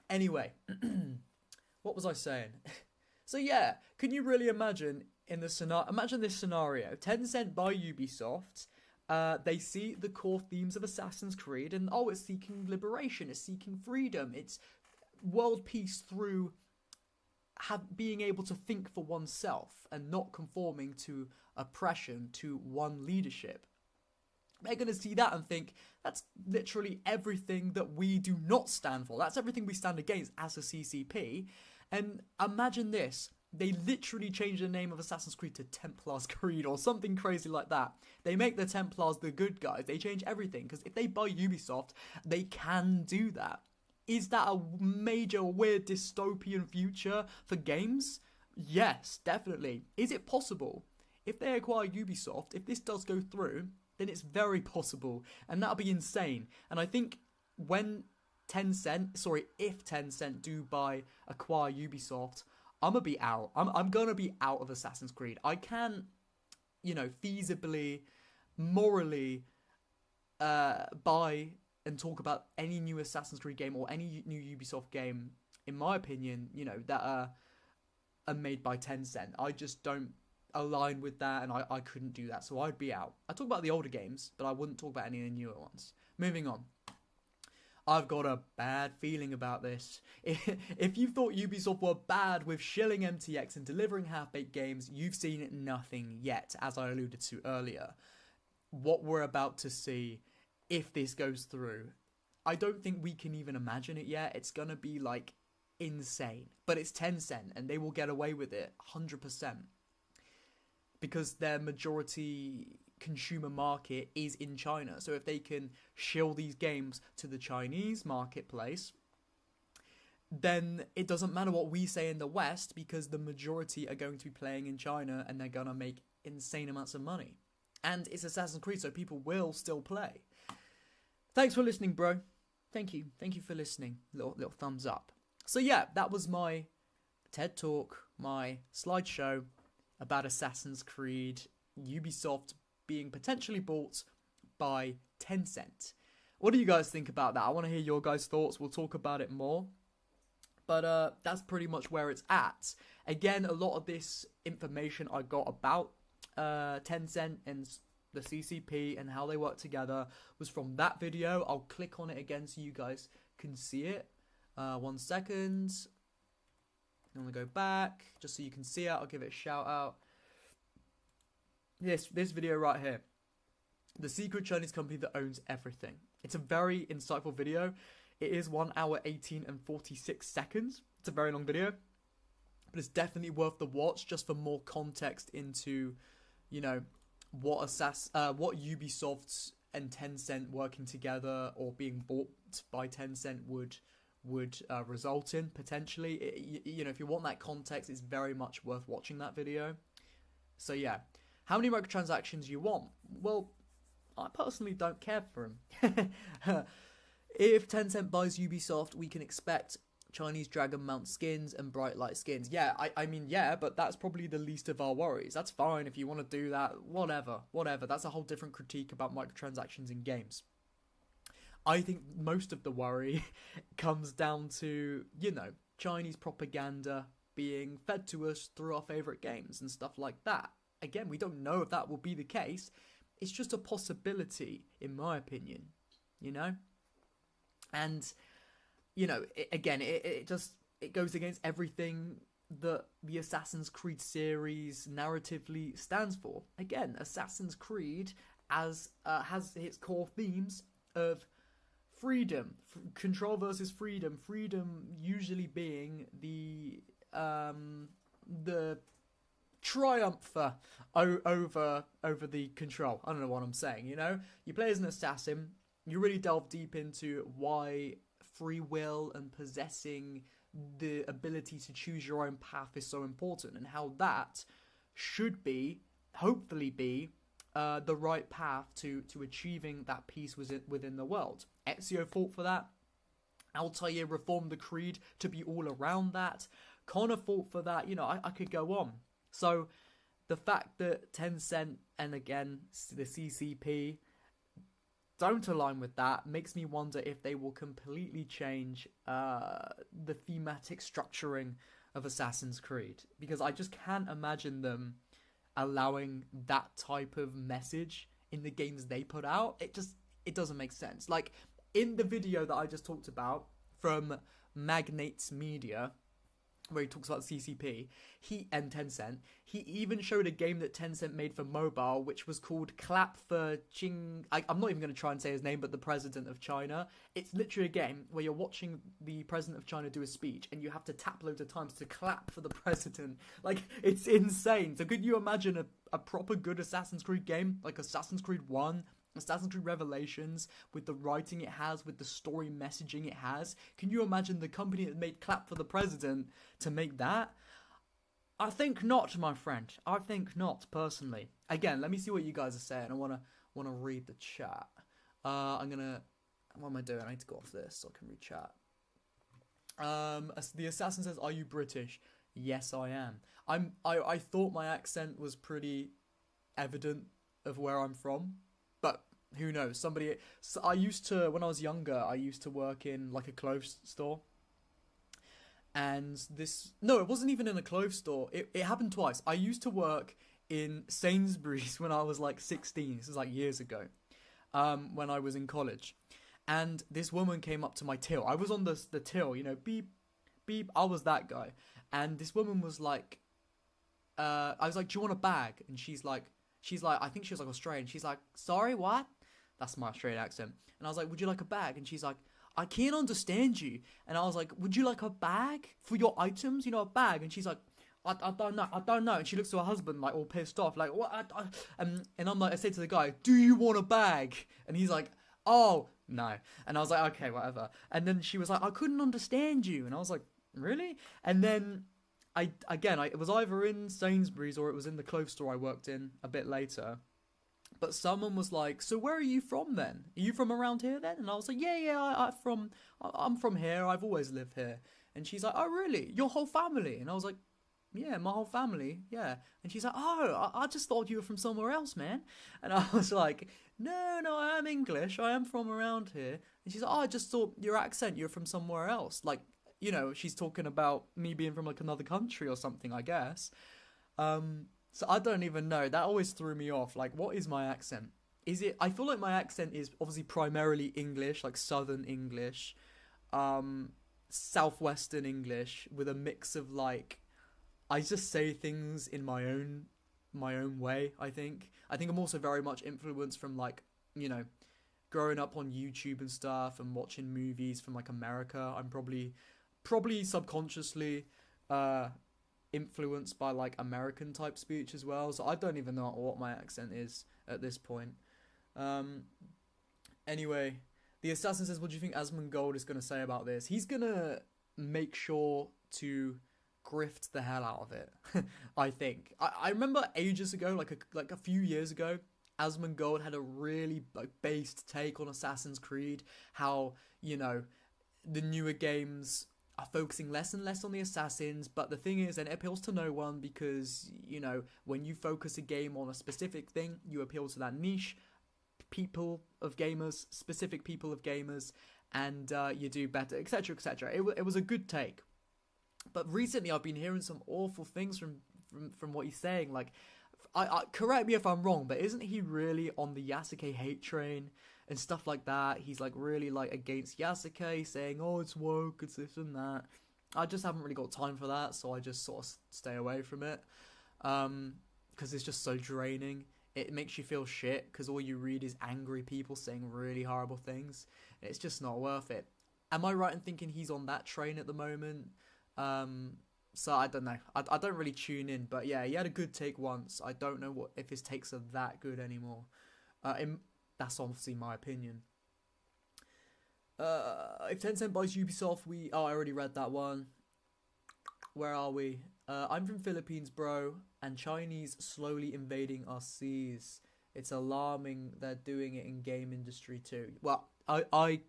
Anyway, what was I saying? So yeah, can you really imagine imagine this scenario? Tencent buy Ubisoft. They see the core themes of Assassin's Creed and it's seeking liberation, it's seeking freedom, it's world peace through being able to think for oneself and not conforming to oppression, to one leadership. They're going to see that and think, that's literally everything that we do not stand for. That's everything we stand against as a CCP. And imagine this. They literally change the name of Assassin's Creed to Templar's Creed or something crazy like that. They make the Templars the good guys. They change everything. Because if they buy Ubisoft, they can do that. Is that a major, weird, dystopian future for games? Yes, definitely. Is it possible? If they acquire Ubisoft, if this does go through, then it's very possible. And that'll be insane. And I think when if Tencent do acquire Ubisoft, I'm gonna be out. I'm gonna be out of Assassin's Creed. I can't, feasibly, morally, buy and talk about any new Assassin's Creed game or any new Ubisoft game, in my opinion, that are made by Tencent. I just don't align with that, and I couldn't do that, so I'd be out. I talk about the older games, but I wouldn't talk about any of the newer ones. Moving on. I've got a bad feeling about this. If you thought Ubisoft were bad with shilling MTX and delivering half-baked games, you've seen nothing yet, as I alluded to earlier. What we're about to see, if this goes through, I don't think we can even imagine it yet. It's gonna be, insane. But it's Tencent, and they will get away with it 100%. Because their majority consumer market is in China. So if they can shill these games to the Chinese marketplace, then it doesn't matter what we say in the West, because the majority are going to be playing in China and they're going to make insane amounts of money. And it's Assassin's Creed, so people will still play. Thanks for listening, bro. Thank you. Thank you for listening. Little thumbs up. So yeah, that was my TED Talk, my slideshow about Assassin's Creed, Ubisoft being potentially bought by Tencent. What do you guys think about that? I want to hear your guys' thoughts. We'll talk about it more. But that's pretty much where it's at. Again, a lot of this information I got about Tencent and the CCP and how they work together was from that video. I'll click on it again so you guys can see it. 1 second. I'm going to go back just so you can see it. I'll give it a shout out. This video right here. The secret Chinese company that owns everything. It's a very insightful video. It is 1 hour 18 and 46 seconds. It's a very long video. But it's definitely worth the watch just for more context into, what Ubisoft and Tencent working together or being bought by Tencent would result in, potentially. If you want that context, it's very much worth watching that video. So yeah. How many microtransactions you want? Well, I personally don't care for them. If Tencent buys Ubisoft, we can expect Chinese Dragon Mount skins and Bright Light skins. Yeah, I mean, but that's probably the least of our worries. That's fine if you want to do that, whatever. That's a whole different critique about microtransactions in games. I think most of the worry comes down to, Chinese propaganda being fed to us through our favourite games and stuff like that. Again, we don't know if that will be the case. It's just a possibility, in my opinion, And, it goes against everything that the Assassin's Creed series narratively stands for. Again, Assassin's Creed has its core themes of freedom, control versus freedom usually being the triumph over the control. I don't know what I'm saying, You play as an assassin, you really delve deep into why free will and possessing the ability to choose your own path is so important, and how that should hopefully be the right path to achieving that peace within the world. Ezio fought for that. Altair reformed the creed to be all around that. Connor fought for that. I could go on. So the fact that Tencent and again the CCP don't align with that makes me wonder if they will completely change the thematic structuring of Assassin's Creed, because I just can't imagine them allowing that type of message in the games they put out. It doesn't make sense. Like in the video that I just talked about from Magnates Media, where he talks about CCP, and Tencent, he even showed a game that Tencent made for mobile, which was called Clap for Ching... I'm not even going to try and say his name, but the President of China. It's literally a game where you're watching the President of China do a speech, and you have to tap loads of times to clap for the President. It's insane. So could you imagine a proper good Assassin's Creed game, like Assassin's Creed 1, Assassin's Creed Revelations, with the writing it has, with the story messaging it has? Can you imagine the company that made Clap for the President to make that? I think not, my friend. I think not, personally. Again, let me see what you guys are saying. I want to read the chat. I'm going to What am I doing? I need to go off this so I can read chat. The assassin says, "Are you British?" Yes, I am. I thought my accent was pretty evident of where I'm from, but who knows? Somebody. So I used to, when I was younger, I used to work in like a clothes store. And no, it wasn't even in a clothes store. It happened twice. I used to work in Sainsbury's when I was like 16. This is like years ago, when I was in college. And this woman came up to my till. I was on the till, you know, beep, beep. I was that guy. And this woman was like, I was like, "Do you want a bag?" And she's like, I think she was like Australian. She's like, "Sorry, what?" That's my Australian accent. And I was like, "Would you like a bag?" And she's like, "I can't understand you." And I was like, "Would you like a bag for your items? You know, a bag?" And she's like, I don't know. And she looks to her husband, like, all pissed off, like, "What?" And I'm like, I say to the guy, "Do you want a bag?" And he's like, "Oh, no." And I was like, "Okay, whatever." And then she was like, "I couldn't understand you." And I was like, "Really?" And then it was either in Sainsbury's or it was in the clothes store I worked in a bit later. But someone was like, "So where are you from then? Are you from around here then?" And I was like, "Yeah, I'm from here. I've always lived here." And she's like, "Oh, really? Your whole family?" And I was like, "Yeah, my whole family, yeah." And she's like, "Oh, I just thought you were from somewhere else, man." And I was like, No, I am English. I am from around here." And she's like, "Oh, I just thought your accent, you're from somewhere else." Like, you know, she's talking about me being from like another country or something, I guess. So I don't even know. That always threw me off. Like, what is my accent? I feel like my accent is obviously primarily English, like Southern English, Southwestern English, with a mix of like, I just say things in my own way, I think. I think I'm also very much influenced from like, you know, growing up on YouTube and stuff and watching movies from like America. I'm probably subconsciously influenced by like American type speech as well. So I don't even know what my accent is at this point. Um anyway, the assassin says, "What do you think Asmongold is going to say about this?" He's going to make sure to grift the hell out of it. I think. I remember ages ago, like a few years ago, Asmongold had a really like based take on Assassin's Creed. How, you know, the newer games are focusing less and less on the assassins, but the thing is, and it appeals to no one because, you know, when you focus a game on a specific thing, you appeal to that niche people of gamers, specific people of gamers, and you do better, etc., etc. It was a good take. But recently, I've been hearing some awful things from what he's saying. Like, I correct me if I'm wrong, but isn't he really on the Yasuke hate train and stuff like that? He's like really like against Yasuke, saying, "Oh, it's woke, it's this and that." I just haven't really got time for that, so I just sort of stay away from it. Because it's just so draining. It makes you feel shit because all you read is angry people saying really horrible things. It's just not worth it. Am I right in thinking he's on that train at the moment? So I don't know. I don't really tune in, but yeah, he had a good take once. I don't know if his takes are that good anymore. That's obviously my opinion. If Tencent buys Ubisoft, I already read that one. Where are we? I'm from Philippines, bro, and Chinese slowly invading our seas. It's alarming they're doing it in game industry too. Well, I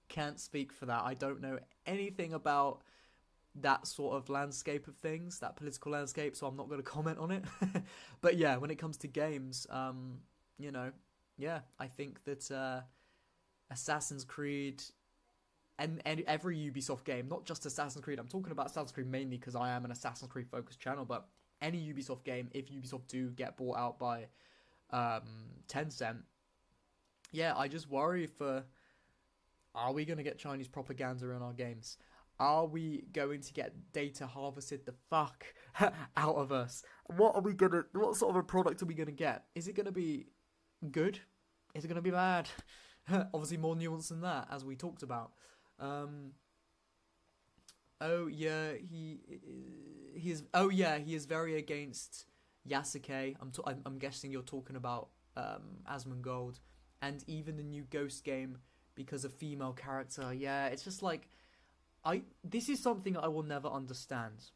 can't speak for that. I don't know anything about that sort of landscape of things, that political landscape, so I'm not going to comment on it. But yeah, when it comes to games, you know, yeah, I think that Assassin's Creed and every Ubisoft game, not just Assassin's Creed, I'm talking about Assassin's Creed mainly because I am an Assassin's Creed focused channel, but any Ubisoft game, if Ubisoft do get bought out by Tencent, yeah, I just worry for, are we going to get Chinese propaganda in our games? Are we going to get data harvested the fuck out of us? What sort of a product are we gonna get? Is it gonna be good? Is it gonna be bad? Obviously more nuance than that, as we talked about. Oh yeah, he is very against Yasuke. I'm guessing you're talking about Asmongold, and even the new Ghost game because of female character. Yeah, it's just like, this is something I will never understand.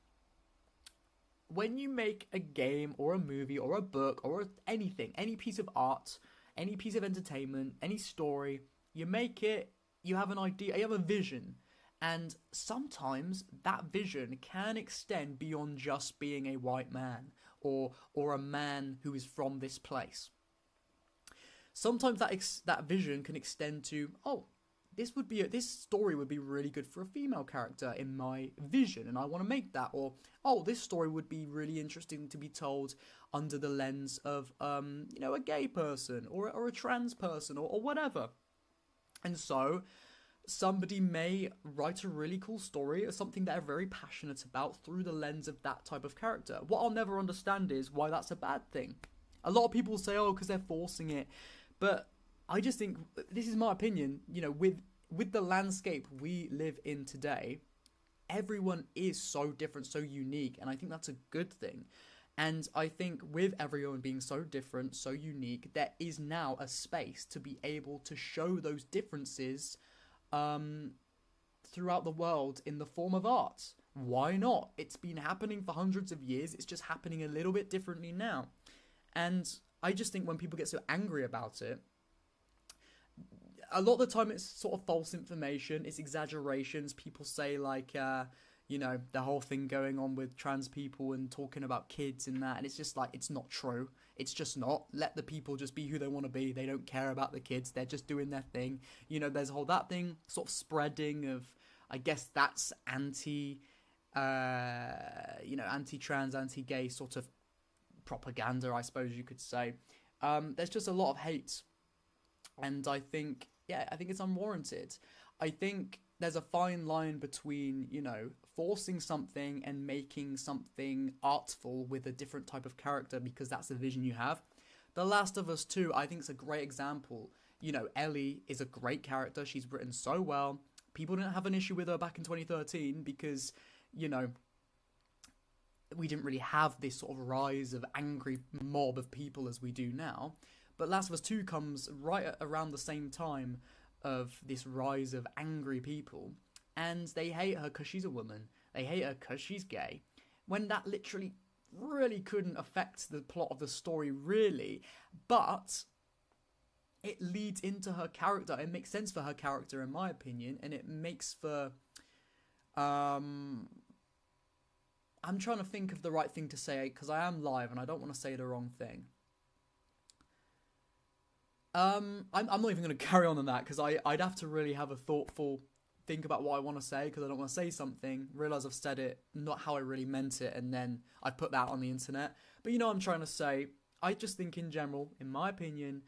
When you make a game or a movie or a book or anything, any piece of art, any piece of entertainment, any story, you make it, you have an idea, you have a vision, and sometimes that vision can extend beyond just being a white man or a man who is from this place. Sometimes that vision can extend to, oh, this story would be really good for a female character in my vision, and I want to make that. Or, oh, this story would be really interesting to be told under the lens of, a gay person or a trans person or whatever. And so somebody may write a really cool story or something they're very passionate about through the lens of that type of character. What I'll never understand is why that's a bad thing. A lot of people say, oh, because they're forcing it. But I just think, this is my opinion, with the landscape we live in today, everyone is so different, so unique, and I think that's a good thing. And I think with everyone being so different, so unique, there is now a space to be able to show those differences throughout the world in the form of art. Why not? It's been happening for hundreds of years, it's just happening a little bit differently now. And I just think when people get so angry about it, a lot of the time it's sort of false information, it's exaggerations. People say like, the whole thing going on with trans people and talking about kids and that, and it's just like, it's not true. It's just not. Let the people just be who they want to be. They don't care about the kids. They're just doing their thing. There's that thing sort of spreading of, I guess that's anti-trans, anti-gay sort of propaganda, I suppose you could say. There's just a lot of hate. And I think it's unwarranted. I think there's a fine line between, forcing something and making something artful with a different type of character because that's the vision you have. The Last of Us 2, I think, is a great example. Ellie is a great character. She's written so well. People didn't have an issue with her back in 2013 because, we didn't really have this sort of rise of angry mob of people as we do now. But Last of Us 2 comes right around the same time of this rise of angry people, and they hate her because she's a woman. They hate her because she's gay, when that literally really couldn't affect the plot of the story, really. But it leads into her character. It makes sense for her character, in my opinion, and it makes for... I'm trying to think of the right thing to say, because I am live and I don't want to say the wrong thing. I'm not even going to carry on that, because I'd have to really have a thoughtful think about what I want to say, because I don't want to say something, realise I've said it, not how I really meant it, and then I put that on the internet. But what I'm trying to say, I just think in general, in my opinion,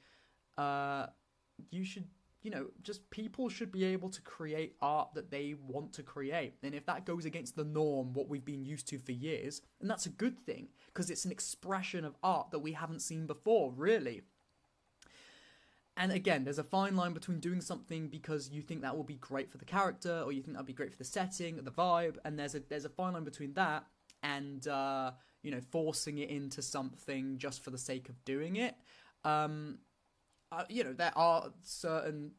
you should, just people should be able to create art that they want to create. And if that goes against the norm, what we've been used to for years, then that's a good thing, because it's an expression of art that we haven't seen before, really. And again, there's a fine line between doing something because you think that will be great for the character, or you think that'll be great for the setting, the vibe, and there's a fine line between that and forcing it into something just for the sake of doing it. There are certain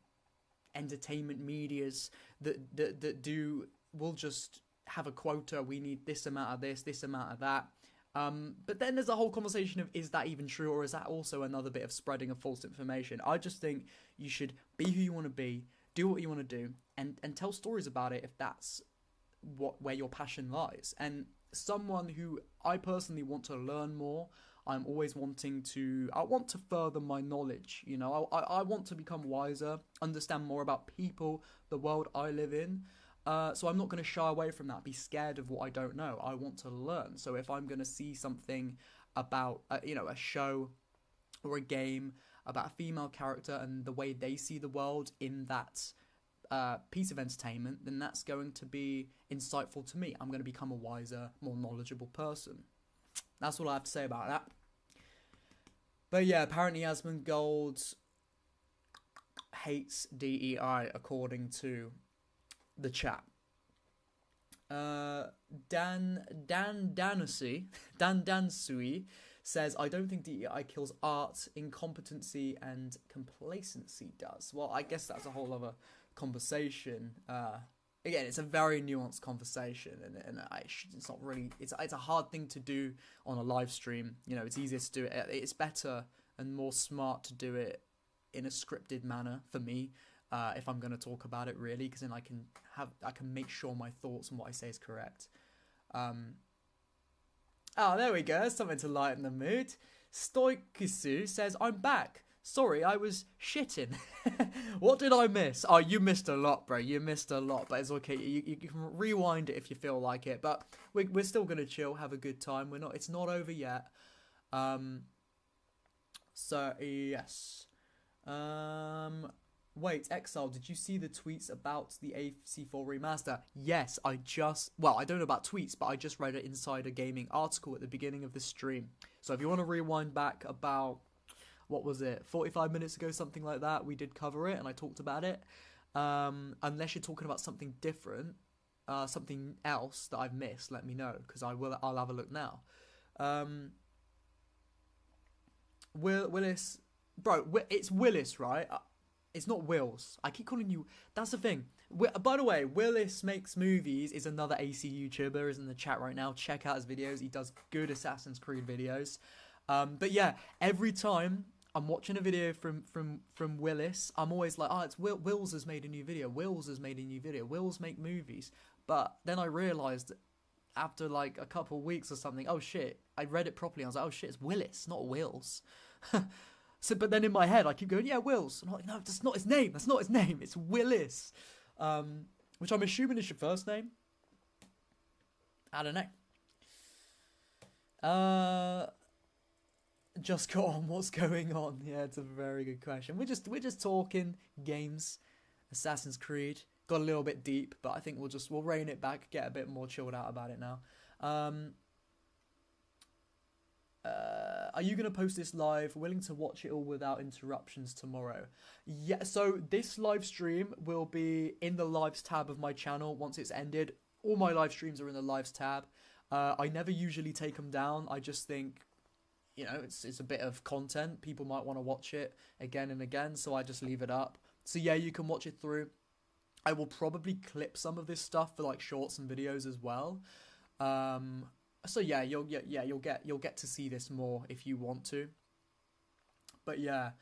entertainment medias that will just have a quota. We need this amount of this amount of that. But then there's a whole conversation of, is that even true, or is that also another bit of spreading of false information? I just think you should be who you want to be, do what you want to do, and tell stories about it if that's where your passion lies. And someone who I personally want to learn more, I'm always I want to further my knowledge, I want to become wiser, understand more about people, the world I live in. So I'm not going to shy away from that, be scared of what I don't know. I want to learn. So if I'm going to see something about, a show or a game about a female character and the way they see the world in that piece of entertainment, then that's going to be insightful to me. I'm going to become a wiser, more knowledgeable person. That's all I have to say about that. But yeah, apparently Asmongold hates DEI according to the chat. Dan Dansui says, I don't think DEI kills art, incompetency and complacency does. Well, I guess that's a whole other conversation. Again, it's a very nuanced conversation, and it's not really, it's a hard thing to do on a live stream. It's easier to do it, it's better and more smart to do it in a scripted manner for me. if I'm going to talk about it, really, because then I can make sure my thoughts and what I say is correct. Oh, there we go. Something to lighten the mood. Stoikisu says, I'm back. Sorry, I was shitting. What did I miss? Oh, you missed a lot, bro. You missed a lot, but it's okay. You can rewind it if you feel like it. But we're still gonna chill, have a good time. It's not over yet. So yes. Wait, Exile, did you see the tweets about the AC4 remaster? Yes, I don't know about tweets, but I just read an Insider Gaming article at the beginning of the stream. So if you want to rewind back about, what was it, 45 minutes ago, something like that, we did cover it and I talked about it. Unless you're talking about something different, something else that I've missed, let me know, because I'll have a look now. Willis, bro, it's Willis, right? It's not Wills. I keep calling you... That's the thing. By the way, Willis Makes Movies is another AC YouTuber. Is in the chat right now. Check out his videos. He does good Assassin's Creed videos. But yeah, every time I'm watching a video from Willis, I'm always like, oh, it's Wills has made a new video. Wills has made a new video. Wills Make Movies. But then I realised after like a couple of weeks or something, oh shit, I read it properly. I was like, oh shit, it's Willis, not Wills. So, but then in my head, I keep going, yeah, Wills. And I'm like, no, that's not his name. That's not his name. It's Willis. Which I'm assuming is your first name. I don't know. Just got on. What's going on? Yeah, it's a very good question. We're just talking games, Assassin's Creed. Got a little bit deep, but I think we'll rein it back, get a bit more chilled out about it now. Are you going to post this live? Willing to watch it all without interruptions tomorrow? Yeah, so this live stream will be in the lives tab of my channel once it's ended. All my live streams are in the lives tab. I never usually take them down. I just think, you know, it's a bit of content. People might want to watch it again and again, so I just leave it up. So yeah, you can watch it through. I will probably clip some of this stuff for like shorts and videos as well. So yeah, you'll get to see this more if you want to. But yeah,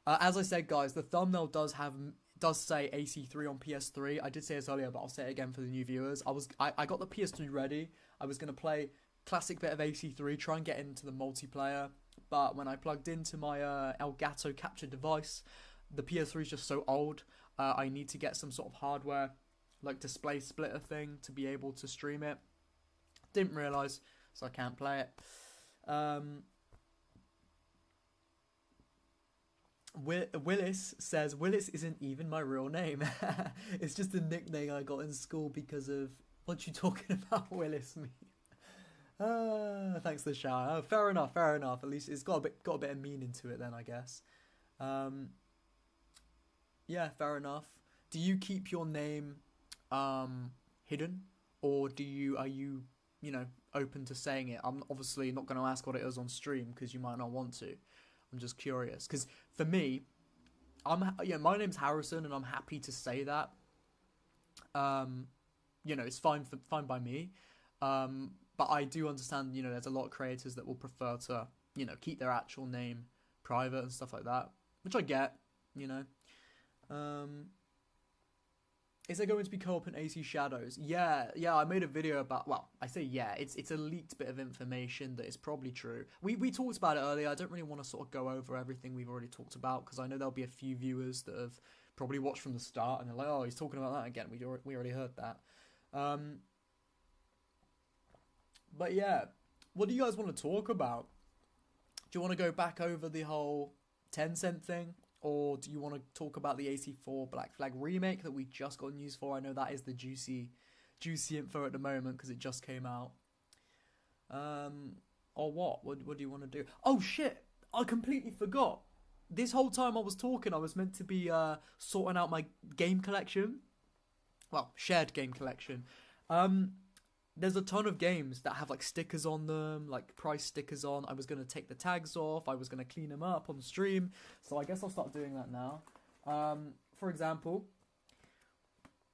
as I said, guys, the thumbnail does say AC3 on PS3. I did say this earlier, but I'll say it again for the new viewers. I got the PS3 ready. I was gonna play classic bit of AC3, try and get into the multiplayer. But when I plugged into my Elgato capture device, the PS3 is just so old. I need to get some sort of hardware, like display splitter thing, to be able to stream it. Didn't realise, so I can't play it. Willis says, Willis isn't even my real name. It's just a nickname I got in school because of what you talking about, Willis me. Thanks for the shout. Oh, fair enough. At least it's got a bit of meaning to it then, I guess. Yeah, fair enough. Do you keep your name hidden, or are you open to saying it? I'm obviously not going to ask what it is on stream because you might not want to. I'm just curious because for me, my name's Harrison and I'm happy to say that. It's fine by me. But I do understand, there's a lot of creators that will prefer to, keep their actual name private and stuff like that, which I get, Is there going to be co-op in AC Shadows? Yeah, I made a video about, well, I say yeah, it's a leaked bit of information that is probably true. We talked about it earlier. I don't really want to sort of go over everything we've already talked about, because I know there'll be a few viewers that have probably watched from the start, and they're like, oh, he's talking about that again. We already heard that. But yeah, what do you guys want to talk about? Do you want to go back over the whole Tencent thing? Or do you want to talk about the AC4 Black Flag remake that we just got news for? I know that is the juicy info at the moment because it just came out. Or what? What do you want to do? Oh shit! I completely forgot. This whole time I was talking, I was meant to be sorting out my game collection. Well, shared game collection. There's a ton of games that have like stickers on them, like price stickers on. I was going to take the tags off. I was going to clean them up on stream. So I guess I'll start doing that now. For example,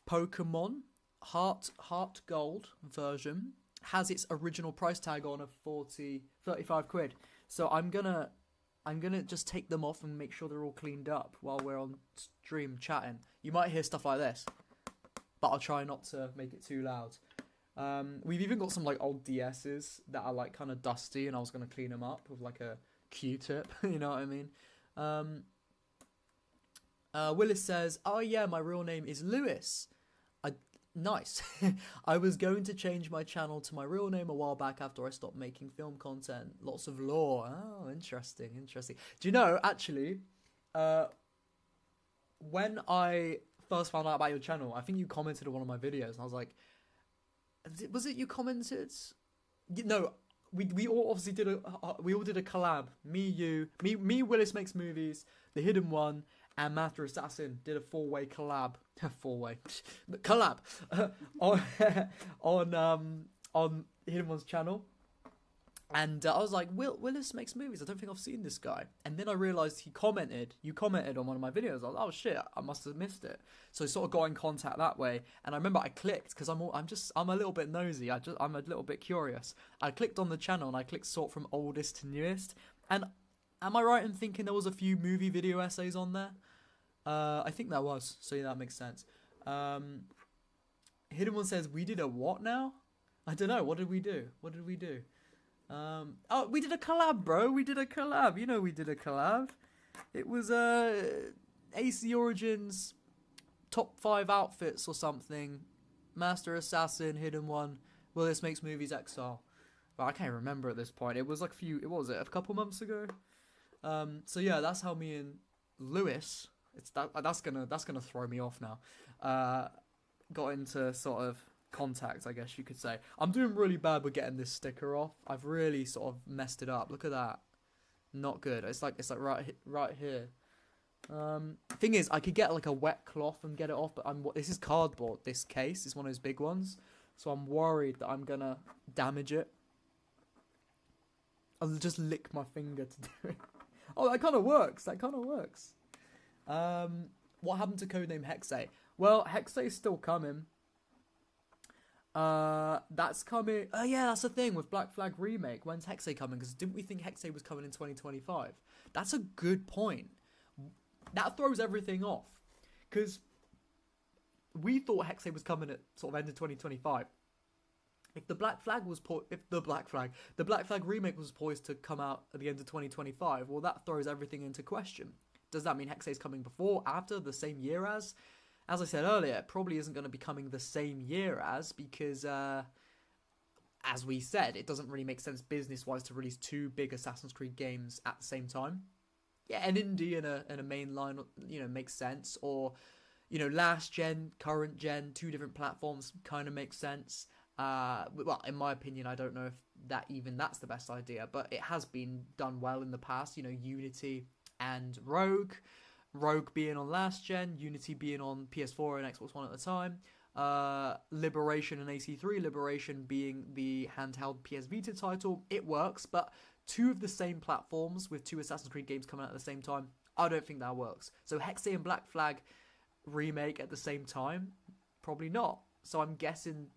Pokemon Heart Gold version has its original price tag on of 35 quid. So I'm going to I'm gonna just take them off and make sure they're all cleaned up while we're on stream chatting. You might hear stuff like this, but I'll try not to make it too loud. We've even got some like old DSs that are like kind of dusty, and I was gonna clean them up with like a Q-tip. You know what I mean? Willis says, "Oh yeah, my real name is Lewis." Nice. I was going to change my channel to my real name a while back after I stopped making film content. Lots of lore. Oh, interesting. Do you know, actually, when I first found out about your channel, I think you commented on one of my videos, and I was like, was it you commented? No, we all obviously did we all did a collab. Me, Willis Makes Movies, The Hidden One, and Master Assassin did a four-way collab. Collab on Hidden One's channel. And I was like, Willis Makes Movies. I don't think I've seen this guy. And then I realised you commented on one of my videos. I was like, oh shit, I must have missed it. So I sort of got in contact that way. And I remember I clicked, because I'm a little bit nosy. I'm a little bit curious. I clicked on the channel and I clicked sort from oldest to newest. And am I right in thinking there was a few movie video essays on there? I think there was. So yeah, that makes sense. Hidden One says, we did a what now? I don't know. What did we do? Oh, we did a collab, bro. We did a collab. You know we did a collab. It was AC Origins top 5 outfits or something. Master Assassin, Hidden One, Willis Makes Movies, Exile. But I can't remember at this point. It was like a couple months ago. So yeah, that's how me and Lewis, that's gonna throw me off now. Got into sort of contact, I guess you could say. I'm doing really bad with getting this sticker off. I've really sort of messed it up. Look at that. Not good. It's like right here. Thing is, I could get like a wet cloth and get it off, but this is cardboard. This case is one of those big ones, so I'm worried that I'm gonna damage it. I'll just lick my finger to do it. Oh, that kind of works. What happened to codename Hexay? Well, Hexay's still coming. That's coming. Oh yeah, that's the thing with Black Flag Remake. When's Hexay coming? Because didn't we think Hexay was coming in 2025? That's a good point. That throws everything off, because we thought Hexay was coming at sort of end of 2025. If the Black Flag Remake was poised to come out at the end of 2025, well, that throws everything into question. Does that mean Hexay's coming before, after, the same year as? As I said earlier, it probably isn't going to be coming the same year as, because, as we said, it doesn't really make sense business-wise to release 2 big Assassin's Creed games at the same time. Yeah, an indie and a mainline, makes sense. Or, last gen, current gen, 2 different platforms kind of makes sense. Well, in my opinion, I don't know if that's the best idea, but it has been done well in the past. Unity and Rogue being on last gen, Unity being on PS4 and Xbox One at the time, Liberation and AC3, Liberation being the handheld PS Vita title. It works, but 2 of the same platforms with 2 Assassin's Creed games coming out at the same time, I don't think that works. So Hexay and Black Flag Remake at the same time, probably not. So I'm guessing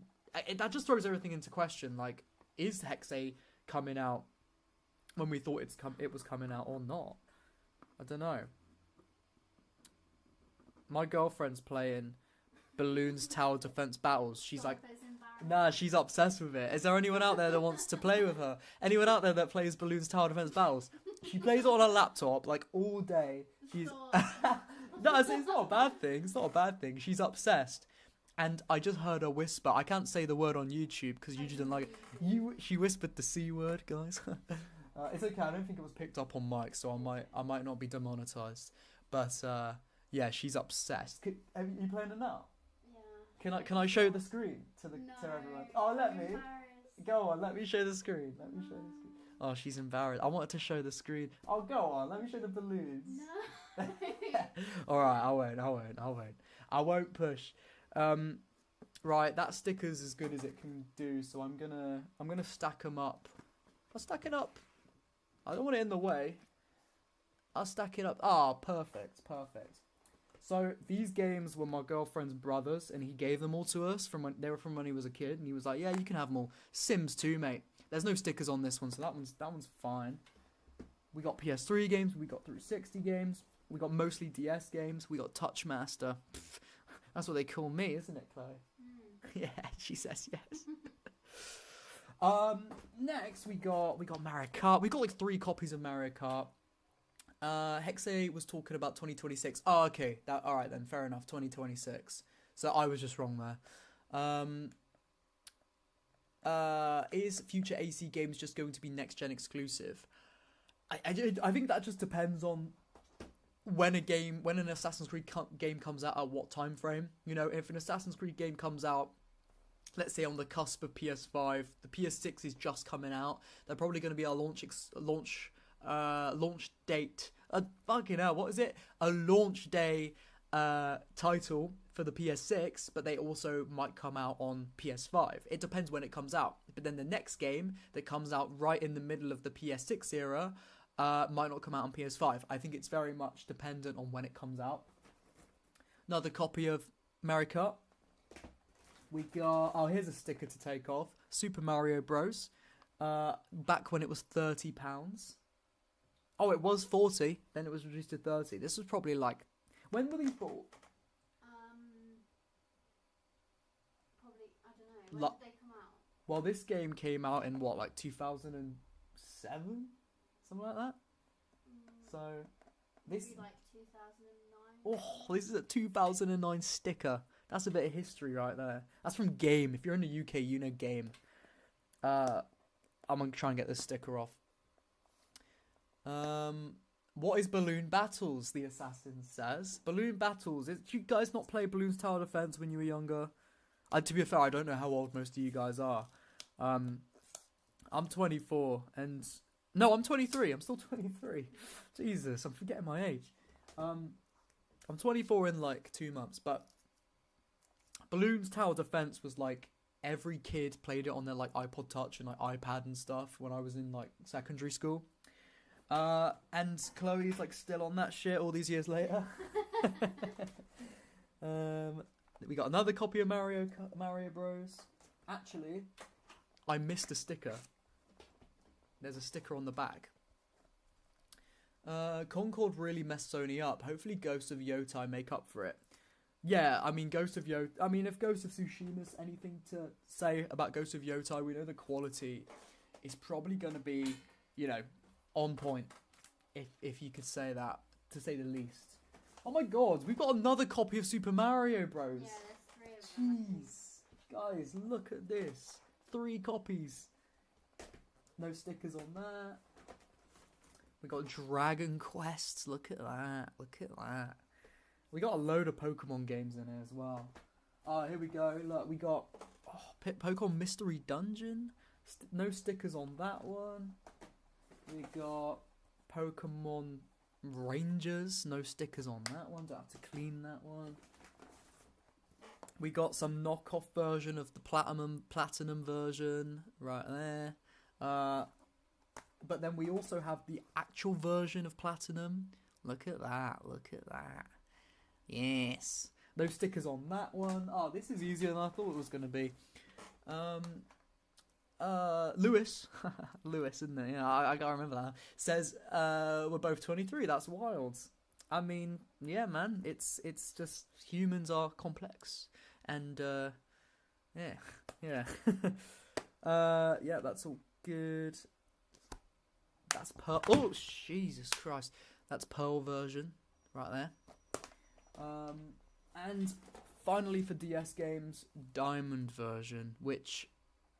that just throws everything into question. Like, is Hexay coming out when we thought it was coming out or not? I don't know. My girlfriend's playing Balloons Tower Defense Battles. She's like, nah, she's obsessed with it. Is there anyone out there that wants to play with her? Anyone out there that plays Balloons Tower Defense Battles? She plays it on her laptop like all day. She's no, it's not a bad thing. It's not a bad thing. She's obsessed. And I just heard her whisper. I can't say the word on YouTube because YouTube didn't like it. She whispered the C word, guys. It's okay. I don't think it was picked up on mic, so I might not be demonetized. But yeah, she's obsessed. Are you playing it now? Yeah. Can I show the screen to everyone? Oh, let me. Go on. Let me show the screen. Oh, she's embarrassed. I wanted to show the screen. Oh, go on. Let me show the balloons. No. All right. I won't. I won't push. Right, that sticker's as good as it can do, so I'm gonna stack them up. I'll stack it up. I don't want it in the way. I'll stack it up. Ah, perfect. So these games were my girlfriend's brother's, and he gave them all to us from when he was a kid, and he was like, "Yeah, you can have them all." Sims too, mate. There's no stickers on this one, so that one's fine. We got PS3 games, we got 360 games, we got mostly DS games, we got Touchmaster. Pff, that's what they call me, isn't it, Chloe? Yeah, she says yes. Next we got Mario Kart. We got like 3 copies of Mario Kart. Hexe was talking about 2026. Oh, okay. Alright then, fair enough. 2026. So I was just wrong there. Is future AC games just going to be next gen exclusive? I think that just depends on when an Assassin's Creed game comes out at what time frame. You know, if an Assassin's Creed game comes out, let's say on the cusp of PS5, the PS6 is just coming out. They're probably going to be our launch date. Fucking hell, what is it? A launch day title for the PS6, but they also might come out on PS5. It depends when it comes out. But then the next game that comes out right in the middle of the PS6 era might not come out on PS5. I think it's very much dependent on when it comes out. Another copy of Mario Kart. We got... Oh, here's a sticker to take off. Super Mario Bros. Back when it was £30. Oh, it was 40. Then it was reduced to 30. This was probably like... When were these bought? Probably, I don't know. When did they come out? Well, this game came out in what, like 2007? Something like that? So, this... Maybe like 2009? Oh, this is a 2009 sticker. That's a bit of history right there. That's from Game. If you're in the UK, you know Game. I'm going to try and get this sticker off. What is Balloon Battles, the assassin says. Balloon Battles. Did you guys not play Balloons Tower Defense when you were younger? To be fair, I don't know how old most of you guys are. I'm 24 and... No, I'm 23. I'm still 23. Jesus, I'm forgetting my age. I'm 24 in like 2 months, but Balloons Tower Defense was like every kid played it on their like iPod Touch and like iPad and stuff when I was in like secondary school. And Chloe's like still on that shit all these years later. We got another copy of Mario Bros. Actually, I missed a sticker. There's a sticker on the back. Concord really messed Sony up. Hopefully Ghost of Yotai make up for it. Yeah, I mean, if Ghost of Tsushima's anything to say about Ghost of Yotai, we know the quality is probably going to be, you know, on point, if you could say that, to say the least. Oh my god, we've got another copy of Super Mario Bros. Yeah, there's 3 of them. Jeez, guys, look at this. 3 copies. No stickers on that. We got Dragon Quest. Look at that. Look at that. We got a load of Pokemon games in here as well. Oh, here we go. Look, we got Pokemon Mystery Dungeon. No stickers on that one. We got Pokemon Rangers. No stickers on that one. Don't have to clean that one. We got some knockoff version of the platinum version right there. But then we also have the actual version of Platinum. Look at that. Look at that. Yes. No stickers on that one. Oh, this is easier than I thought it was going to be. Lewis, isn't it? Yeah, I can't remember that. Says, we're both 23. That's wild. I mean, yeah, man. It's just humans are complex, and yeah. Yeah, that's all good. That's Pearl. Oh, Jesus Christ. That's Pearl version right there. And finally for DS games, Diamond version, which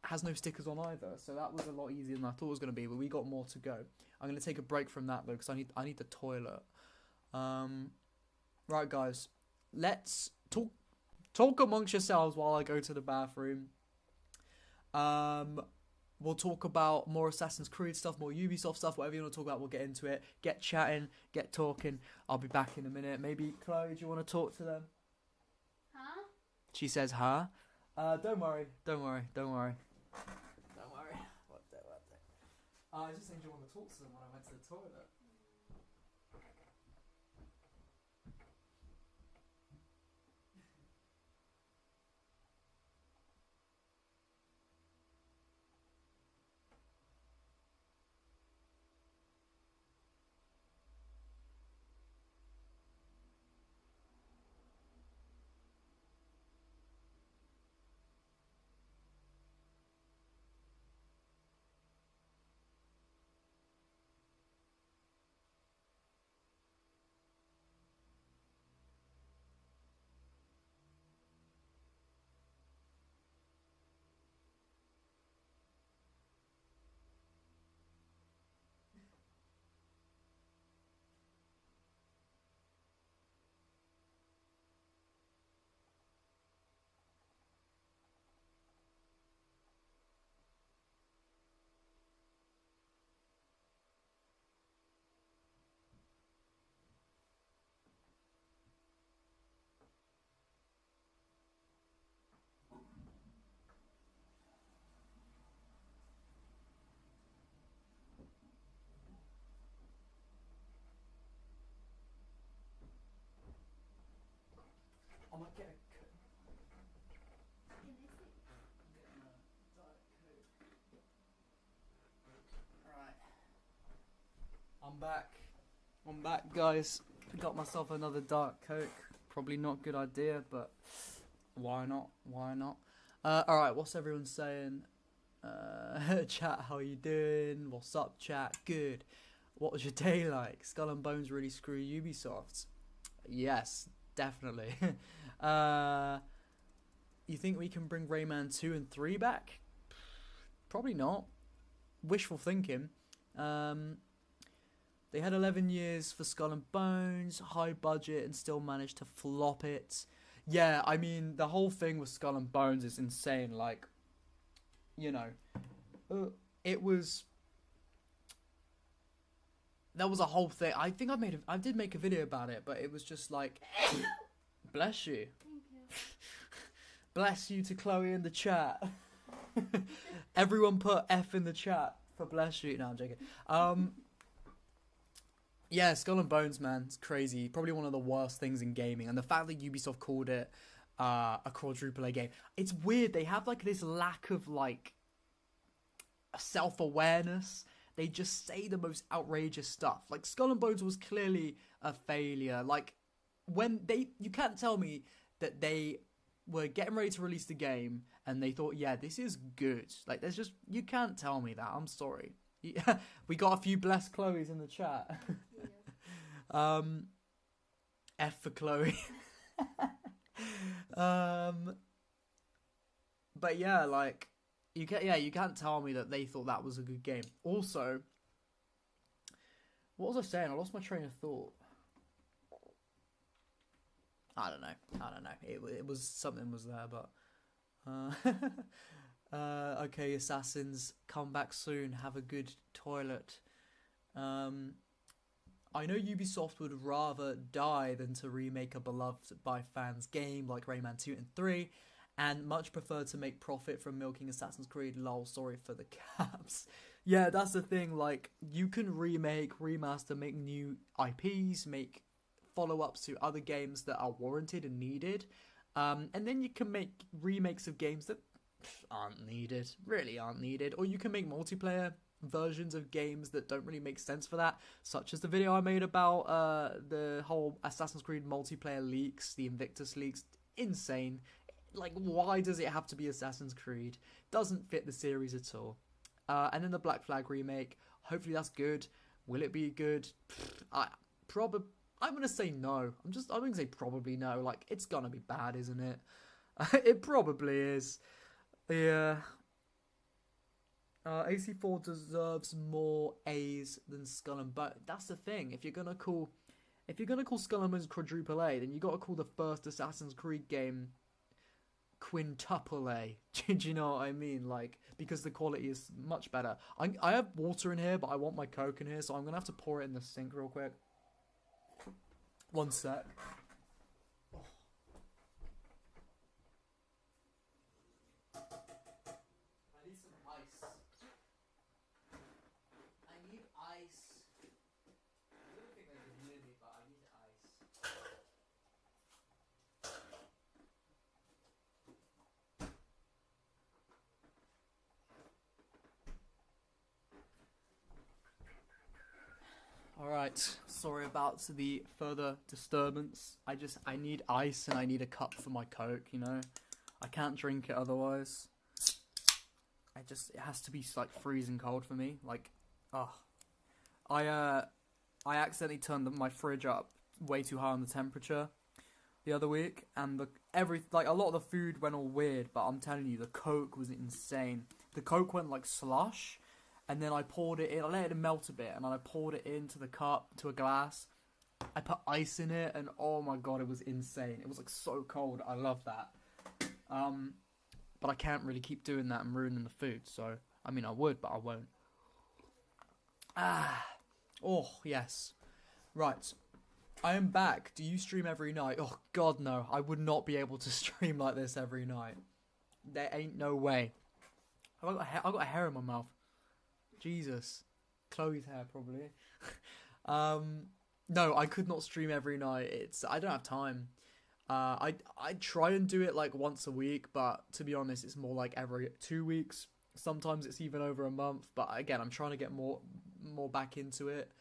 has no stickers on either. So that was a lot easier than I thought it was going to be, but we got more to go. I'm going to take a break from that though, because I need the toilet. Right, guys, let's talk amongst yourselves while I go to the bathroom. We'll talk about more Assassin's Creed stuff, more Ubisoft stuff, whatever you want to talk about, we'll get into it. Get chatting, get talking. I'll be back in a minute. Maybe, Chloe, do you want to talk to them? Huh? She says, huh? Don't worry. I just think you want to talk to them when I went to the toilet. I'm back, guys. Got myself another Dark Coke. Probably not a good idea, but why not? Alright, what's everyone saying? Chat, how you doing? What's up, chat? Good. What was your day like? Skull and Bones really screw Ubisoft. Yes, definitely. You think we can bring Rayman 2 and 3 back? Probably not. Wishful thinking. They had 11 years for Skull and Bones, high budget, and still managed to flop it. Yeah, I mean, the whole thing with Skull and Bones is insane. Like, you know, it was... That was a whole thing. I think I did make a video about it, but it was just like... Bless you. Thank you. Bless you to Chloe in the chat. Everyone put F in the chat for bless you. No, I'm joking. Yeah, Skull and Bones, man, it's crazy. Probably one of the worst things in gaming. And the fact that Ubisoft called it a quadruple A game. It's weird. They have like this lack of like self-awareness. They just say the most outrageous stuff. Like Skull and Bones was clearly a failure. Like you can't tell me that they were getting ready to release the game and they thought, yeah, this is good. Like you can't tell me that. I'm sorry. We got a few blessed Chloes in the chat. Yeah. F for Chloe. But yeah, like you can't tell me that they thought that was a good game. Also, what was I saying? I lost my train of thought. I don't know. It was something was there, but okay, assassins, come back soon. Have a good toilet. I know Ubisoft would rather die than to remake a beloved by fans game like Rayman 2 and 3, and much prefer to make profit from milking Assassin's Creed. Lol, sorry for the caps. Yeah, that's the thing. Like, you can remake, remaster, make new IPs, make follow-ups to other games that are warranted and needed, and then you can make remakes of games that really aren't needed, or you can make multiplayer versions of games that don't really make sense for that, such as the video I made about the whole Assassin's Creed multiplayer leaks, the Invictus leaks. Insane. Like, why does it have to be Assassin's Creed? Doesn't fit the series at all. And then the Black Flag remake, hopefully that's good. Will it be good? I'm gonna say no. I'm gonna say probably no. Like, it's gonna be bad, isn't it? It probably is. Yeah. AC4 deserves more A's than Skull and Bones. That's the thing. If you're gonna call Skull and Bones quadruple A, then you gotta call the first Assassin's Creed game quintuple A. Do you know what I mean? Like, because the quality is much better. I have water in here, but I want my Coke in here, so I'm gonna have to pour it in the sink real quick. One sec. Alright, sorry about the further disturbance. I need ice and I need a cup for my Coke, you know? I can't drink it otherwise. It has to be like freezing cold for me. Like, I accidentally turned my fridge up way too high on the temperature the other week, and a lot of the food went all weird, but I'm telling you, the Coke was insane. The Coke went like slush. And then I poured it in, I let it melt a bit, and then I poured it into the cup, to a glass. I put ice in it, and oh my god, it was insane. It was like so cold. I love that. But I can't really keep doing that and ruining the food, so, I mean, I would, but I won't. Oh, yes. Right. I am back. Do you stream every night? Oh, god, no. I would not be able to stream like this every night. There ain't no way. I've got a hair in my mouth. Jesus. Chloe's hair, probably. No, I could not stream every night. I don't have time. I try and do it like once a week, but to be honest, it's more like every 2 weeks. Sometimes it's even over a month, but again, I'm trying to get more back into it.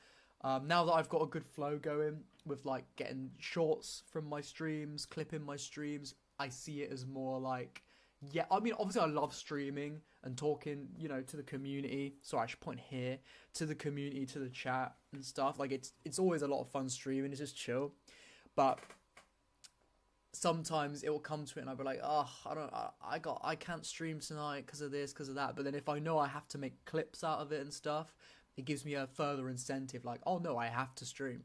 Now that I've got a good flow going with like getting shorts from my streams, clipping my streams, I see it as more like, yeah, I mean, obviously I love streaming and talking, you know, to the community. Sorry, I should point here to the community, to the chat and stuff. Like it's always a lot of fun streaming. It's just chill. But sometimes it will come to it and I'll be like, oh, I can't stream tonight because of this, because of that. But then if I know I have to make clips out of it and stuff, it gives me a further incentive, like, oh no, I have to stream.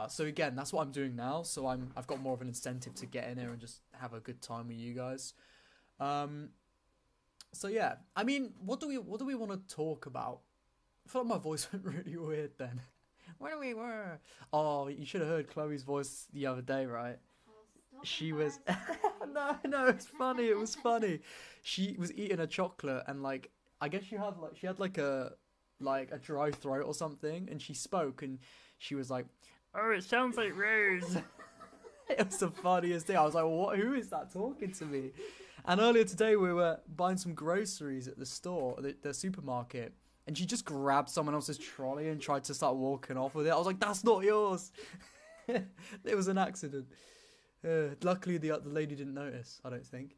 So again, that's what I'm doing now. So I've got more of an incentive to get in there and just have a good time with you guys. So yeah, I mean, what do we want to talk about? I feel like my voice went really weird then. Where we were? Oh, you should have heard Chloe's voice the other day, right? She was no, it's funny. It was funny. She was eating a chocolate and like I guess she had like a dry throat or something, and she spoke and she was like, "Oh, it sounds like Rose." It was the funniest thing. I was like, "What? Who is that talking to me?" And earlier today we were buying some groceries at the store, the supermarket, and she just grabbed someone else's trolley and tried to start walking off with it. I was like, "That's not yours." It was an accident. Luckily, the lady didn't notice, I don't think.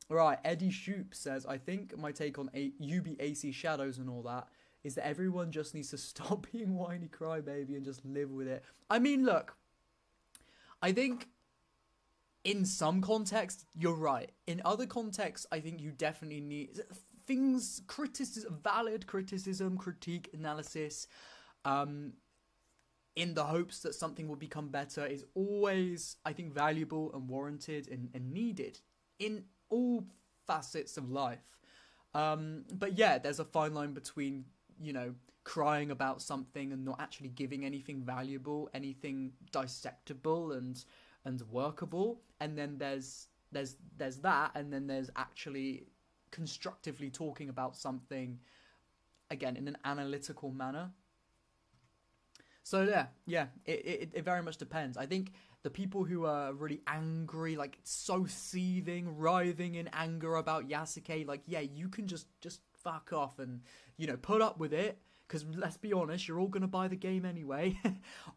Right, Eddie Shoop says, I think my take on UBAC Shadows and all that is that everyone just needs to stop being whiny crybaby and just live with it. I mean, look, I think in some contexts, you're right. In other contexts, I think you definitely need things, valid criticism, critique, analysis, in the hopes that something will become better is always, I think, valuable and warranted and needed in all facets of life. But yeah, there's a fine line between, you know, crying about something and not actually giving anything valuable, anything dissectable and workable. And then there's that, and then there's actually constructively talking about something, again, in an analytical manner. So yeah, it very much depends. I think the people who are really angry, like so seething, writhing in anger about Yasuke, like, yeah, you can just fuck off and, you know, put up with it, because let's be honest, you're all going to buy the game anyway.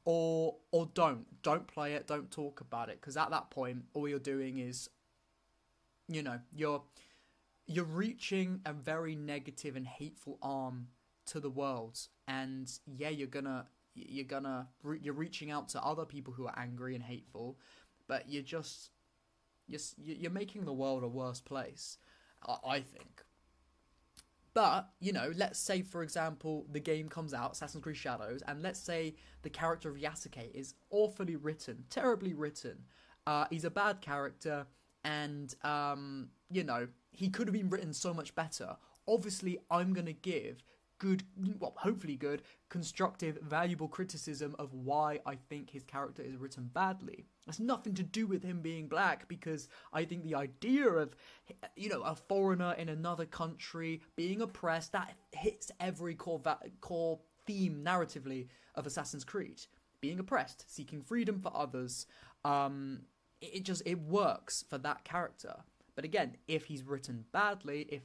or don't play it, don't talk about it, because at that point, all you're doing is, you know, you're reaching a very negative and hateful arm to the world, and yeah, you're reaching out to other people who are angry and hateful, but you're making the world a worse place, I think. But, you know, let's say, for example, the game comes out, Assassin's Creed Shadows, and let's say the character of Yasuke is awfully written, terribly written. He's a bad character, and, you know, he could have been written so much better. Obviously, I'm going to give hopefully good, constructive, valuable criticism of why I think his character is written badly. It's nothing to do with him being black, because I think the idea of, you know, a foreigner in another country being oppressed, that hits every core theme narratively of Assassin's Creed. Being oppressed, seeking freedom for others. It works for that character. But again, if he's written badly,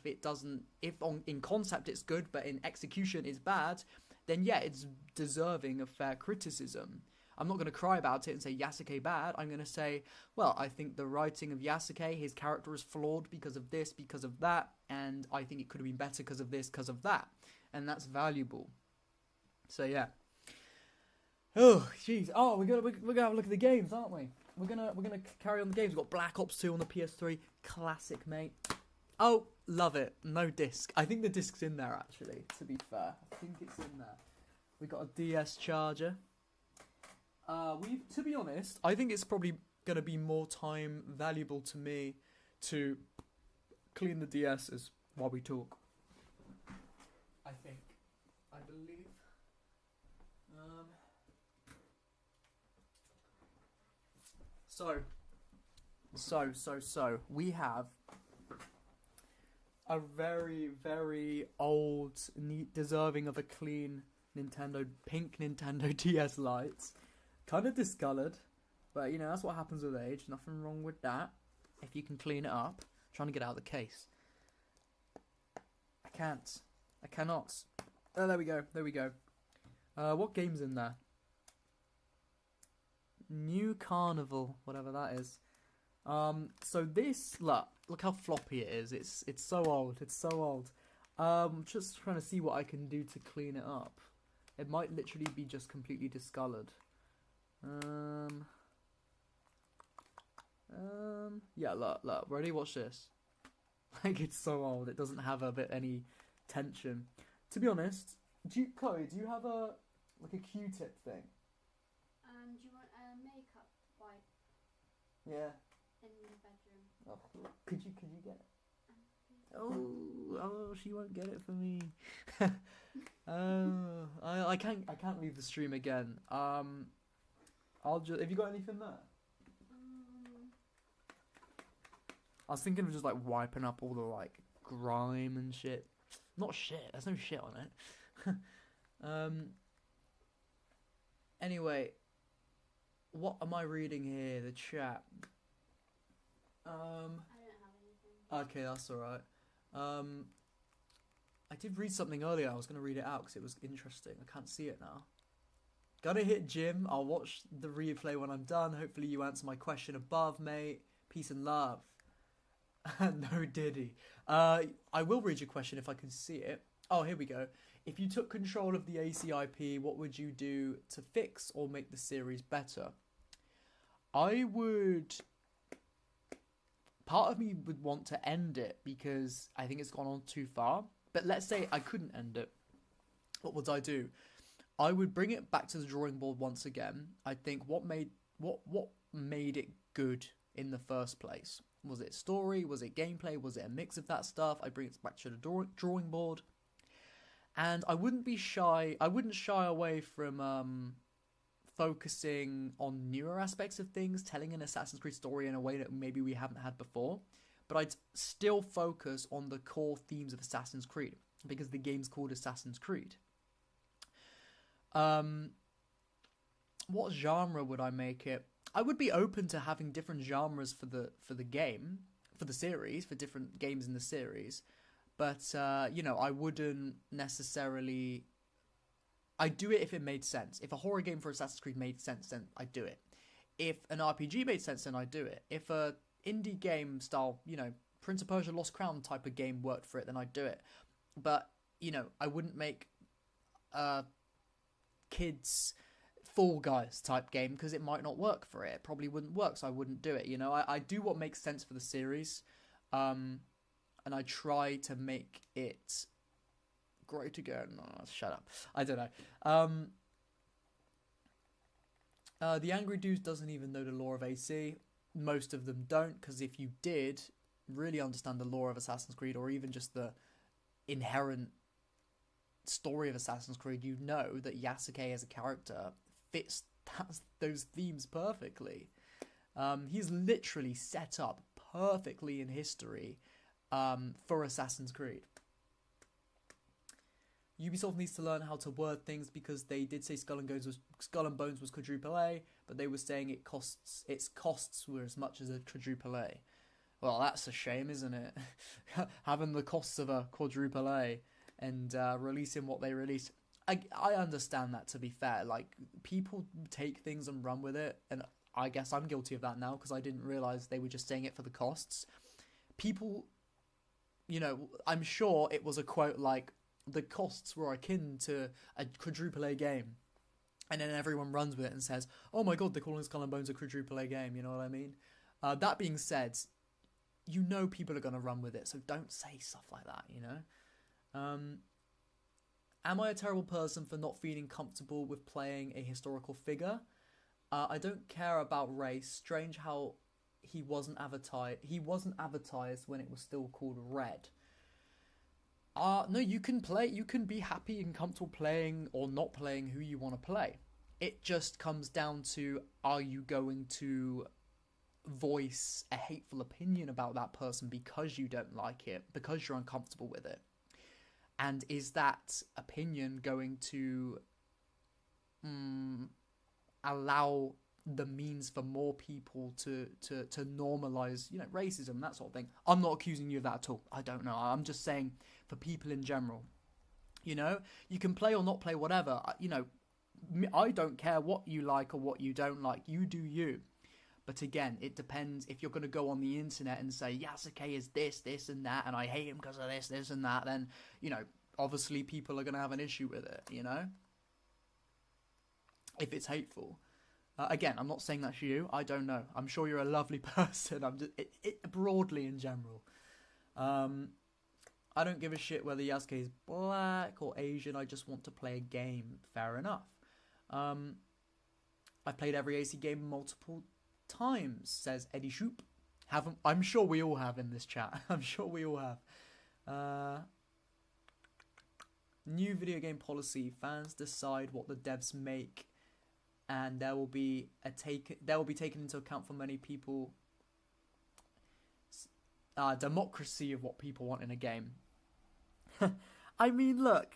in concept it's good, but in execution it's bad, then yeah, it's deserving of fair criticism. I'm not going to cry about it and say Yasuke bad. I'm going to say, well, I think the writing of Yasuke, his character is flawed because of this, because of that, and I think it could have been better because of this, because of that. And that's valuable. So yeah. Oh, jeez. Oh, we're gonna have a look at the games, aren't we? We're gonna carry on the games. We've got Black Ops 2 on the PS3. Classic, mate. Oh, love it. No disc. I think the disc's in there, actually, to be fair. I think it's in there. We got a DS charger. To be honest, I think it's probably going to be more time valuable to me to clean the DSs while we talk. I think. I believe. So, we have a very, very old, deserving of a clean pink Nintendo DS Lite. Kind of discoloured, but, you know, that's what happens with age. Nothing wrong with that, if you can clean it up. I'm trying to get out of the case. I cannot. Oh, there we go. What game's in there? New Carnival, whatever that is. So this, look how floppy it is. It's so old. It's so old. Just trying to see what I can do to clean it up. It might literally be just completely discolored. Yeah, look. Ready? Watch this. Like, it's so old. It doesn't have any tension. To be honest, Chloe, do you have a Q-tip thing? Do you want a makeup wipe? Yeah. In the bedroom. Oh, could you get it? Oh, she won't get it for me. I can't leave the stream again. I'll just. Have you got anything there? I was thinking of just like wiping up all the grime and shit. Not shit. There's no shit on it. Anyway, what am I reading here? The chat. I don't have anything. Okay, that's alright. I did read something earlier. I was gonna read it out because it was interesting. I can't see it now. Gonna hit gym. I'll watch the replay when I'm done. Hopefully you answer my question above, mate. Peace and love. No Diddy. I will read your question if I can see it. Oh, here we go. If you took control of the ACIP, what would you do to fix or make the series better? I would... Part of me would want to end it because I think it's gone on too far. But let's say I couldn't end it. What would I do? I would bring it back to the drawing board once again. I think what made it good in the first place? Was it story? Was it gameplay? Was it a mix of that stuff? I bring it back to the drawing board. And I wouldn't be shy. I wouldn't shy away from focusing on newer aspects of things, telling an Assassin's Creed story in a way that maybe we haven't had before. But I'd still focus on the core themes of Assassin's Creed because the game's called Assassin's Creed. What genre would I make it? I would be open to having different genres for the game, for the series, for different games in the series. But, I wouldn't necessarily... I'd do it if it made sense. If a horror game for Assassin's Creed made sense, then I'd do it. If an RPG made sense, then I'd do it. If a indie game style, Prince of Persia Lost Crown type of game worked for it, then I'd do it. But, I wouldn't make a kids Fall Guys type game because it might not work for it. It probably wouldn't work, so I wouldn't do it. I do what makes sense for the series. And I try to make it great again. Oh, shut up. I don't know. The Angry Dude doesn't even know the lore of AC. Most of them don't, because if you did really understand the lore of Assassin's Creed, or even just the inherent story of Assassin's Creed, you know that Yasuke as a character fits those themes perfectly. He's literally set up perfectly in history for Assassin's Creed. Ubisoft needs to learn how to word things because they did say Skull and Bones was quadruple A, but they were saying its costs were as much as a quadruple A. Well, that's a shame, isn't it? Having the costs of a quadruple A and releasing what they released. I understand that, to be fair. People take things and run with it, and I guess I'm guilty of that now because I didn't realise they were just saying it for the costs. People, I'm sure it was a quote like, the costs were akin to a quadruple A game. And then everyone runs with it and says, oh my god, they're calling Skull and Bones a quadruple A game, you know what I mean? That being said, people are going to run with it, so don't say stuff like that, Am I a terrible person for not feeling comfortable with playing a historical figure? I don't care about race. Strange how he wasn't advertised when it was still called Red. No, you can be happy and comfortable playing or not playing who you want to play. It just comes down to, are you going to voice a hateful opinion about that person because you don't like it, because you're uncomfortable with it? And is that opinion going to allow the means for more people to normalize, racism, that sort of thing? I'm not accusing you of that at all. I don't know. I'm just saying for people in general, you can play or not play, whatever. I don't care what you like or what you don't like. You do you. But again, it depends. If you're going to go on the internet and say Yasuke is this, this, and that, and I hate him because of this, this, and that, then, you know, obviously people are going to have an issue with it, you know? If it's hateful. Again, I'm not saying that's you. I don't know. I'm sure you're a lovely person. I'm just broadly in general. I don't give a shit whether Yasuke is black or Asian. I just want to play a game. Fair enough. I've played every AC game multiple times, says Eddie Shoop. I'm sure we all have in this chat. I'm sure we all have. New video game policy. Fans decide what the devs make, and there will be taken into account for many people. Democracy of what people want in a game. I mean, look,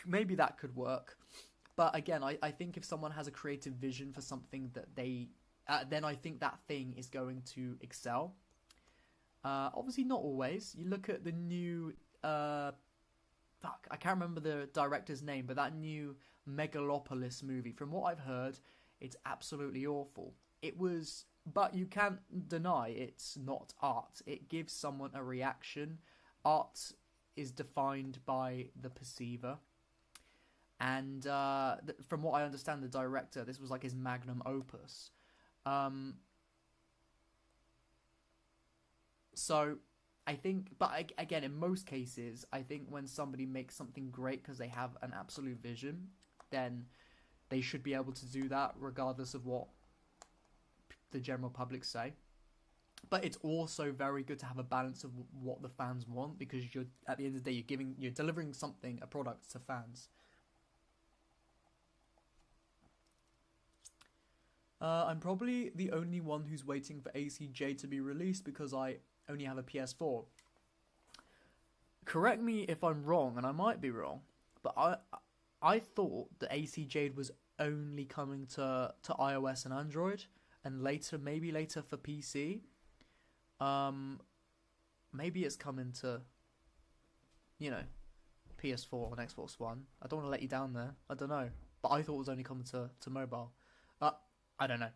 maybe that could work, but again, I think if someone has a creative vision for something that then I think that thing is going to excel. Obviously, not always. You look at the new, I can't remember the director's name, but that new Megalopolis movie. From what I've heard, it's absolutely awful. But you can't deny it's not art. It gives someone a reaction. Art is defined by the perceiver. And from what I understand, the director, this was like his magnum opus. So I think, but again, in most cases, I think when somebody makes something great because they have an absolute vision, then they should be able to do that regardless of what the general public say. But it's also very good to have a balance of what the fans want, because you're, at the end of the day, you're delivering something, a product to fans. I'm probably the only one who's waiting for ACJ to be released because I only have a PS4. Correct me if I'm wrong, and I might be wrong, but I thought that ACJ was only coming to iOS and Android, and maybe later for PC. Maybe it's coming to, PS4 and Xbox One. I don't want to let you down there. I don't know, but I thought it was only coming to mobile. I don't know.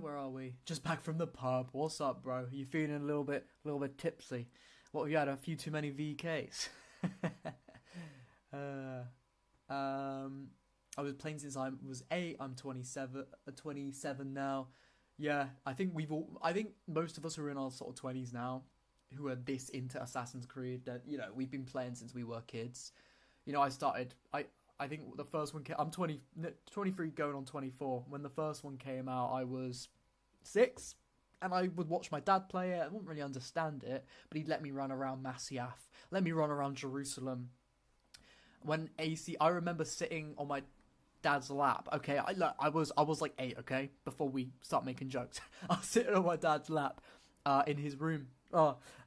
Where are we? Just back from the pub. What's up, bro? You feeling a little bit tipsy? What, have you had a few too many VKs? I was playing since I was 8. I'm 27 now. Yeah, I think most of us who are in our sort of 20s now, who are this into Assassin's Creed, that we've been playing since we were kids. I think the first one came, I'm 23 going on 24. When the first one came out, I was 6, and I would watch my dad play it. I wouldn't really understand it, but he'd let me run around Masyaf, let me run around Jerusalem. I remember sitting on my dad's lap. Okay, I was like 8. Okay, before we start making jokes, I was sitting on my dad's lap, in his room.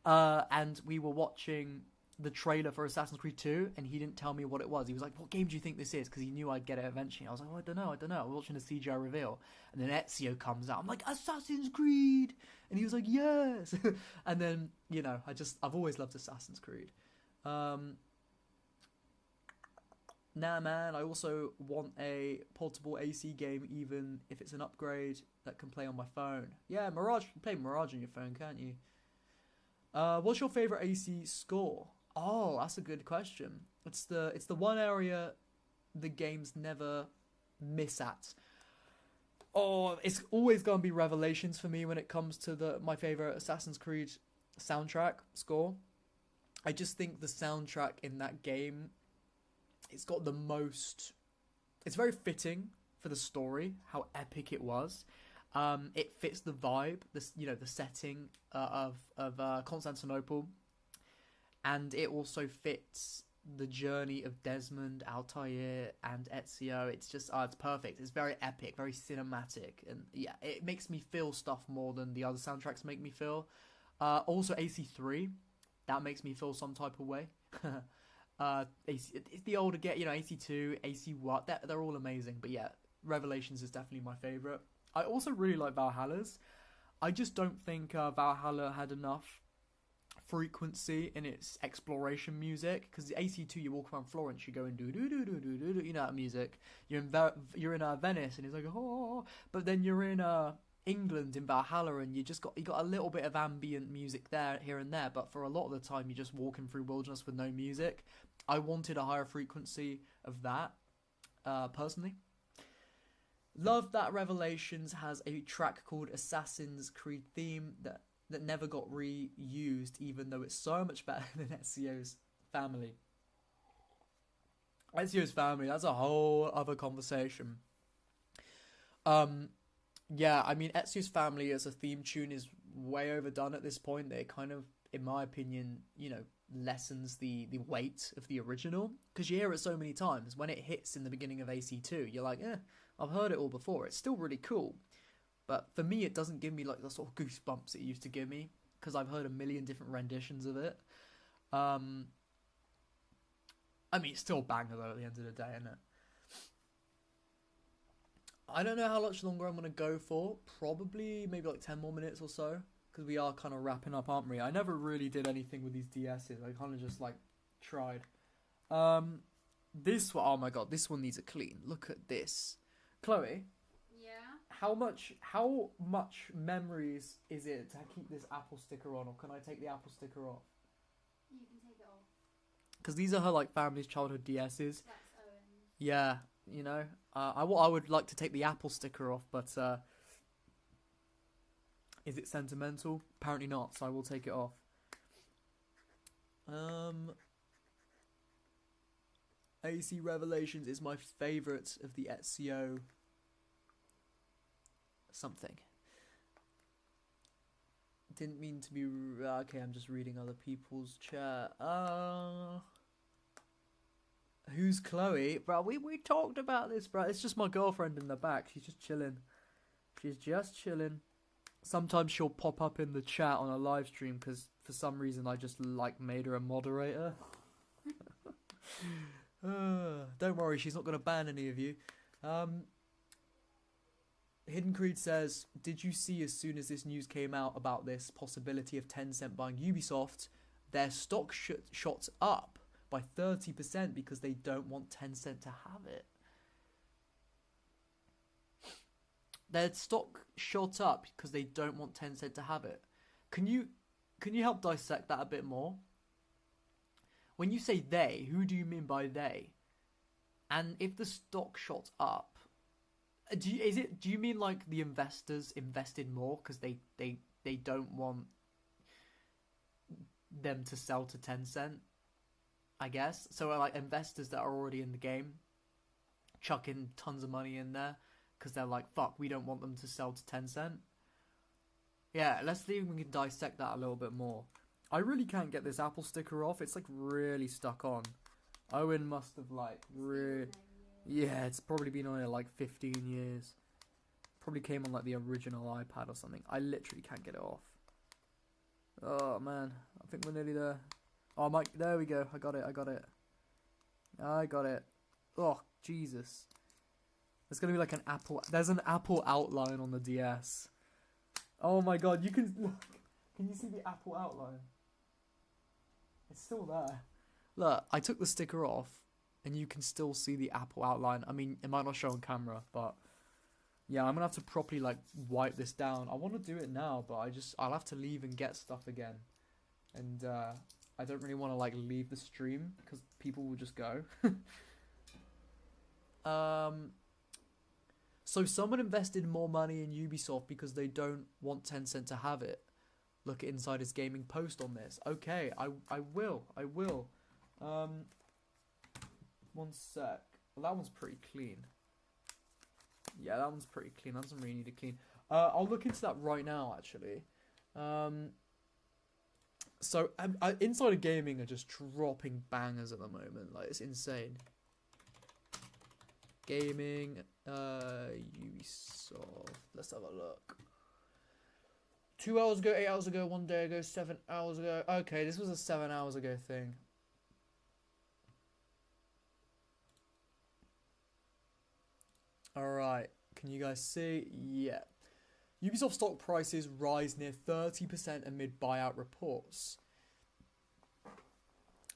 And we were watching the trailer for Assassin's Creed 2, and he didn't tell me what it was. He was like, "What game do you think this is?" Because he knew I'd get it eventually. I was like, "Oh, I don't know. I was watching a CGI reveal, and then Ezio comes out. I'm like, "Assassin's Creed," and he was like, "Yes." And then I've always loved Assassin's Creed. Nah, man, I also want a portable AC game, even if it's an upgrade that can play on my phone. Yeah, Mirage, you can play Mirage on your phone, can't you? What's your favourite AC score? Oh, that's a good question. It's the one area the games never miss at. Oh, it's always going to be Revelations for me when it comes to my favourite Assassin's Creed soundtrack score. I just think the soundtrack in that game, it's got the most... It's very fitting for the story, how epic it was. It fits the vibe, the setting of Constantinople. And it also fits the journey of Desmond, Altair, and Ezio. It's just, it's perfect. It's very epic, very cinematic. And yeah, it makes me feel stuff more than the other soundtracks make me feel. Also, AC3, that makes me feel some type of way. It's the older AC2, AC1, they're all amazing. But yeah, Revelations is definitely my favourite. I also really like Valhalla's. I just don't think Valhalla had enough frequency in its exploration music, because the AC2 you walk around Florence, you go and do do do do do do, you know that music. You're in Venice and it's like oh, but then you're in England in Valhalla and you got a little bit of ambient music there here and there, but for a lot of the time you're just walking through wilderness with no music. I wanted a higher frequency of that, personally. Love that Revelations has a track called Assassin's Creed Theme that never got reused, even though it's so much better than Ezio's Family. Ezio's Family, that's a whole other conversation. Yeah, I mean, Ezio's Family as a theme tune is way overdone at this point. It kind of, in my opinion, you know, lessens the weight of the original, because you hear it so many times. When it hits in the beginning of AC2, you're like, I've heard it all before. It's still really cool. But for me, it doesn't give me like the sort of goosebumps it used to give me, because I've heard a million different renditions of it. I mean, it's still a banger though at the end of the day, isn't it? I don't know how much longer I'm going to go for. Probably maybe like 10 more minutes or so, because we are kind of wrapping up, aren't we? I never really did anything with these DSs. I kind of just like tried. This one, oh my god, this one needs a clean. Look at this. Chloe? Yeah? How much memories is it to keep this Apple sticker on, or can I take the Apple sticker off? You can take it off. Because these are her like family's childhood DSs. That's Owen's. Yeah, you know. I would like to take the Apple sticker off, but is it sentimental? Apparently not, so I will take it off. AC Revelations is my favourite of the Ezio something. Didn't mean to be... Okay, I'm just reading other people's chat. Who's Chloe? Bro, we talked about this, bro. It's just my girlfriend in the back. She's just chilling. Sometimes she'll pop up in the chat on a live stream because for some reason I just like made her a moderator. Don't worry, she's not going to ban any of you. Hidden Creed says, did you see as soon as this news came out about this possibility of Tencent buying Ubisoft, their stock shot up by 30% because they don't want Tencent to have it? Their stock shot up because they don't want Tencent to have it. Can you help dissect that a bit more? When you say they, who do you mean by they? And if the stock shot up, do you mean like the investors invested more because they don't want them to sell to Tencent? I guess so. Like investors that are already in the game, chucking tons of money in there because they're like, fuck, we don't want them to sell to Tencent. Yeah, let's see if we can dissect that a little bit more. I really can't get this Apple sticker off. It's like really stuck on. Owen must have like really... Yeah, it's probably been on it like 15 years. Probably came on like the original iPad or something. I literally can't get it off. Oh man, I think we're nearly there. Oh my, there we go. I got it. Oh, Jesus. There's going to be like an Apple... There's an Apple outline on the DS. Oh my god, you can... Look, can you see the Apple outline? It's still there. Look, I took the sticker off, and you can still see the Apple outline. I mean, it might not show on camera, but... Yeah, I'm going to have to properly, like, wipe this down. I want to do it now, but I'll have to leave and get stuff again. And, I don't really want to, like, leave the stream, because people will just go. So someone invested more money in Ubisoft because they don't want Tencent to have it. Look at Insider's Gaming post on this. Okay, I will. One sec. Well, that one's pretty clean. Yeah, that one's pretty clean. That doesn't really need to clean. I'll look into that right now, actually. So Insider Gaming are just dropping bangers at the moment. Like, it's insane. Gaming, Ubisoft. Let's have a look. 2 hours ago, 8 hours ago, 1 day ago, 7 hours ago. Okay, this was a 7 hours ago thing. Alright, can you guys see? Yeah. Ubisoft stock prices rise near 30% amid buyout reports.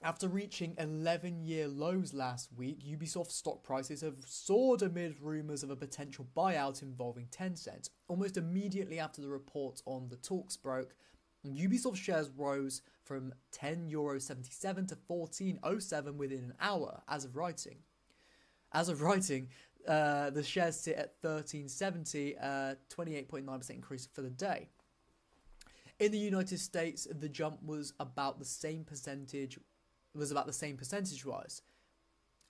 After reaching 11-year lows last week, Ubisoft stock prices have soared amid rumours of a potential buyout involving Tencent. Almost immediately after the report on the talks broke, Ubisoft shares rose from €10.77 to €14.07 within an hour, as of writing. The shares sit at $13.70, 28.9% increase for the day. In the United States, the jump was about the same percentage-wise.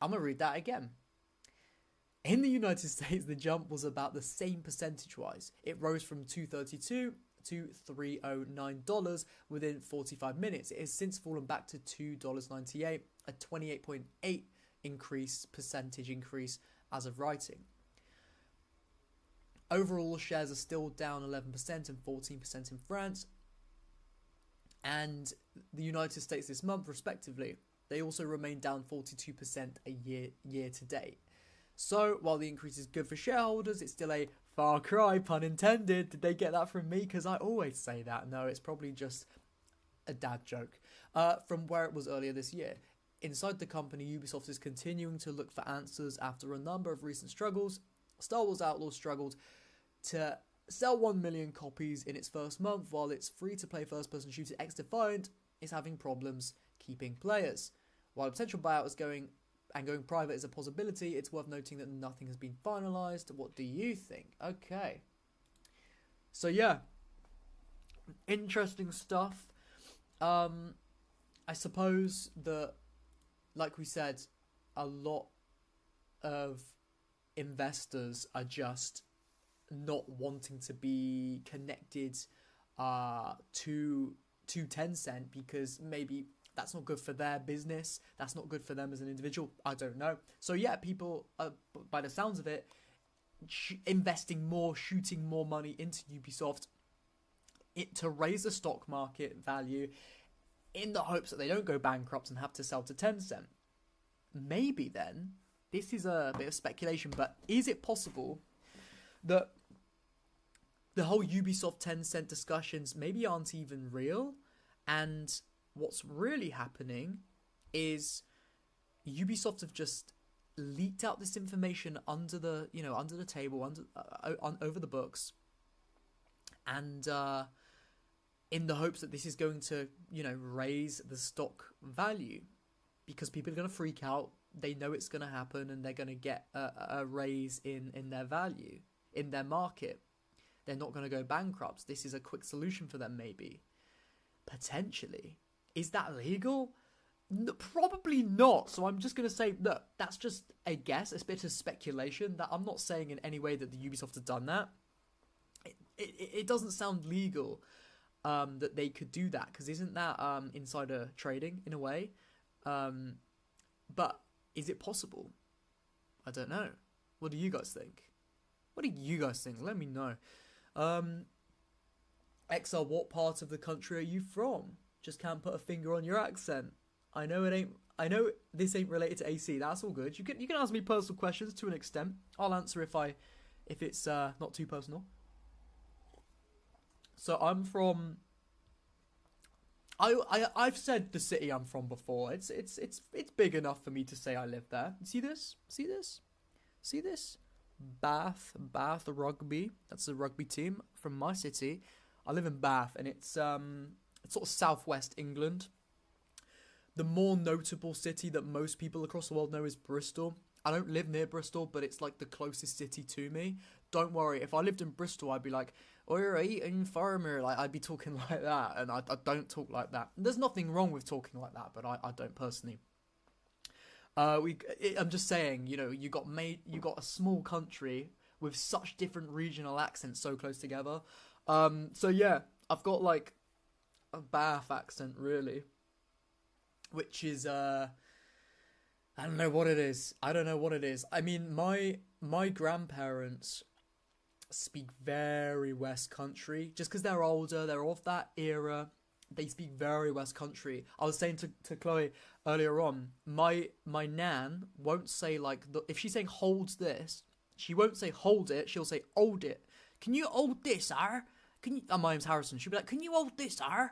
I'm going to read that again. In the United States, the jump was about the same percentage-wise. It rose from $2.32 to $3.09 within 45 minutes. It has since fallen back to $2.98, a 28.8% percentage increase as of writing. Overall, shares are still down 11% and 14% in France and the United States this month, respectively. They also remain down 42% a year to date. So, while the increase is good for shareholders, it's still a far cry, pun intended. Did they get that from me? Because I always say that. No, it's probably just a dad joke. From where it was earlier this year. Inside the company, Ubisoft is continuing to look for answers after a number of recent struggles. Star Wars Outlaws struggled to sell 1 million copies in its first month, while its free-to-play first-person shooter X-Defiant is having problems keeping players. While a potential buyout is going private is a possibility, it's worth noting that nothing has been finalised. What do you think? Okay. So yeah, interesting stuff. I suppose that, like we said, a lot of investors are just not wanting to be connected to Tencent because maybe that's not good for their business. That's not good for them as an individual. I don't know. So yeah, people, by the sounds of it, investing more, shooting more money into Ubisoft to raise the stock market value in the hopes that they don't go bankrupt and have to sell to Tencent. Maybe then, this is a bit of speculation, but is it possible that the whole Ubisoft Tencent discussions maybe aren't even real, and what's really happening is Ubisoft have just leaked out this information under the table, over the books, and in the hopes that this is going to, raise the stock value, because people are going to freak out. They know it's going to happen, and they're going to get a raise in their value, in their market. They're not going to go bankrupt. This is a quick solution for them, maybe. Potentially. Is that legal? No, probably not. So I'm just going to say, look, that's just a guess, a bit of speculation. That I'm not saying in any way that the Ubisoft have done that. It doesn't sound legal that they could do that, because isn't that insider trading in a way? But is it possible? I don't know. What do you guys think? Let me know. XR, what part of the country are you from? Just can't put a finger on your accent. I know this ain't related to AC. That's all good. You can ask me personal questions to an extent. I'll answer if it's not too personal. So I'm from. I've said the city I'm from before. It's big enough for me to say I live there. See this? Bath Rugby. That's the rugby team from my city. I live in Bath, and it's sort of southwest England. The more notable city that most people across the world know is Bristol. I don't live near Bristol, but it's like the closest city to me. Don't worry, if I lived in Bristol, I'd be like, "Alright, I'm farmer." Like, I'd be talking like that, and I don't talk like that. There's nothing wrong with talking like that, but I don't personally. I'm just saying, you got a small country with such different regional accents so close together. So yeah, I've got like a Bath accent really, which is I don't know what it is. I mean, my grandparents speak very West Country, just because they're older, they're of that era. They speak very West Country. I was saying to Chloe earlier on, my nan won't say if she's saying hold this, she won't say hold it, she'll say hold it. Can you hold this, sir? My name's Harrison. She'll be like, can you hold this, sir?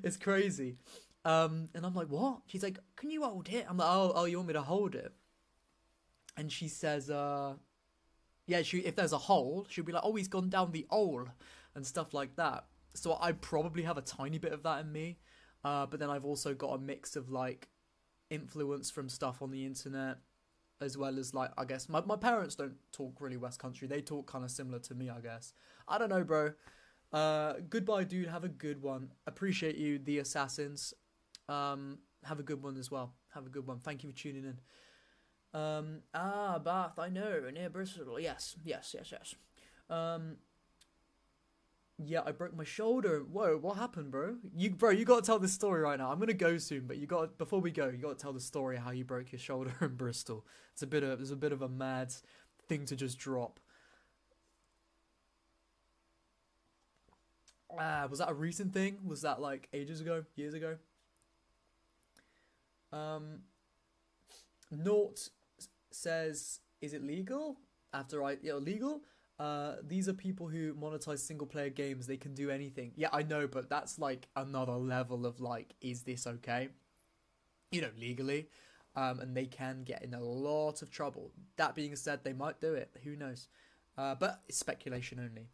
It's crazy. And I'm like, what? She's like, can you hold it? I'm like, oh, you want me to hold it? And she says, yeah, if there's a hole, she'll be like, oh, he's gone down the hole and stuff like that. So I probably have a tiny bit of that in me. But then I've also got a mix of like influence from stuff on the internet, as well as like, I guess my parents don't talk really West Country. They talk kind of similar to me, I guess. I don't know, bro. Goodbye, dude. Have a good one. Appreciate you, the assassins. Have a good one as well. Have a good one. Thank you for tuning in. Bath, I know, near Bristol. Yes. Yeah, I broke my shoulder. Whoa, what happened, bro? You got to tell this story right now. I'm gonna go soon, but before we go, you got to tell the story of how you broke your shoulder in Bristol. There's a bit of a mad thing to just drop. Was that a recent thing? Was that like ages ago, years ago? Nort says, is it legal? Legal? These are people who monetize single player games. They can do anything. Yeah, I know, but that's like another level of like, is this okay? You know, legally. And they can get in a lot of trouble. That being said, they might do it. Who knows? But it's speculation only.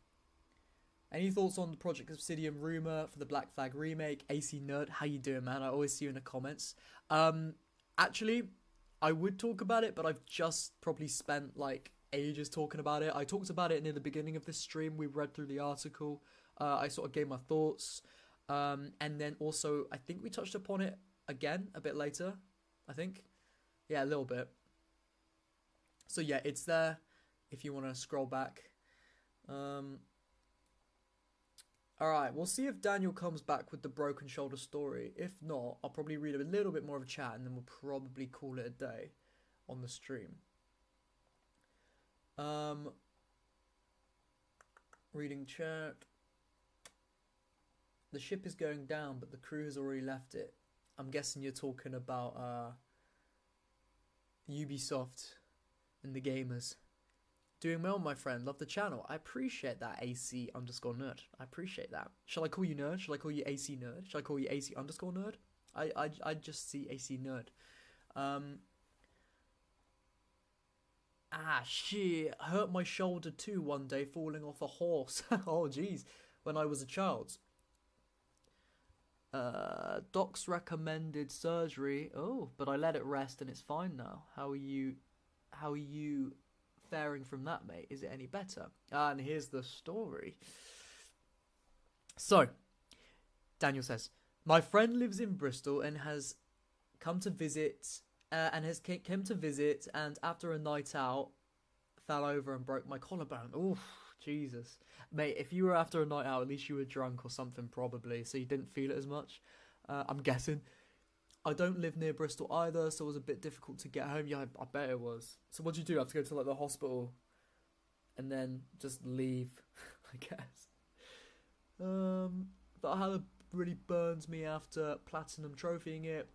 Any thoughts on the Project Obsidian rumor for the Black Flag remake? AC Nerd, how you doing, man? I always see you in the comments. Actually, I would talk about it, but I've just probably spent like ages talking about it. I talked about it near the beginning of this stream. We read through the article. I sort of gave my thoughts. And then also, I think we touched upon it again a bit later. I think. Yeah, a little bit. So yeah, it's there if you want to scroll back. Alright, we'll see if Daniel comes back with the broken shoulder story. If not, I'll probably read a little bit more of a chat and then we'll probably call it a day on the stream. Reading chat. The ship is going down, but the crew has already left it. I'm guessing you're talking about Ubisoft and the gamers. Doing well, my friend. Love the channel. I appreciate that, AC_nerd. I appreciate that. Shall I call you nerd? Shall I call you AC nerd? Shall I call you AC_nerd? I just see AC nerd. Shit. Hurt my shoulder too one day falling off a horse. Oh, jeez. When I was a child. Docs recommended surgery. Oh, but I let it rest and it's fine now. How are you faring from that, mate? Is it any better? And here's the story. So, Daniel says, my friend lives in Bristol and has come to visit, and after a night out, fell over and broke my collarbone. Oof, Jesus. Mate, if you were after a night out, at least you were drunk or something, probably, so you didn't feel it as much. I'm guessing. I don't live near Bristol either, so it was a bit difficult to get home. Yeah, I bet it was. So what do you do? I have to go to like the hospital and then just leave, I guess. Valhalla really burns me after platinum trophying it,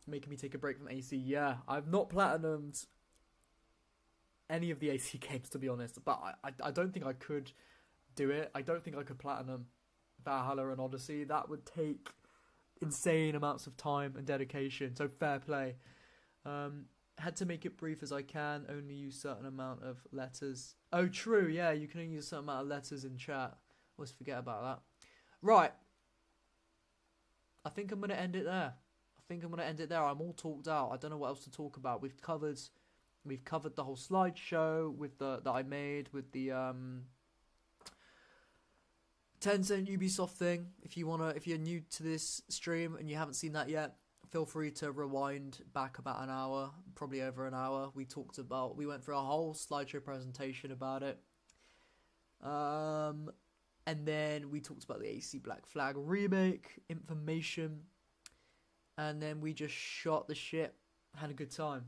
making me take a break from AC. Yeah, I've not platinumed any of the AC games, to be honest, but I don't think I could do it. I don't think I could platinum Valhalla and Odyssey. That would take insane amounts of time and dedication, so fair play. Had to make it brief as I can, only use certain amount of letters. Oh, true, yeah, you can only use a certain amount of letters in chat. Always forget about that. Right. I think I'm going to end it there. I'm all talked out. I don't know what else to talk about. We've covered the whole slideshow with that I made with the Tencent Ubisoft thing. If you're new to this stream and you haven't seen that yet, feel free to rewind back about an hour, probably over an hour. We went through a whole slideshow presentation about it. And then we talked about the AC Black Flag remake information. And then we just shot the shit, had a good time.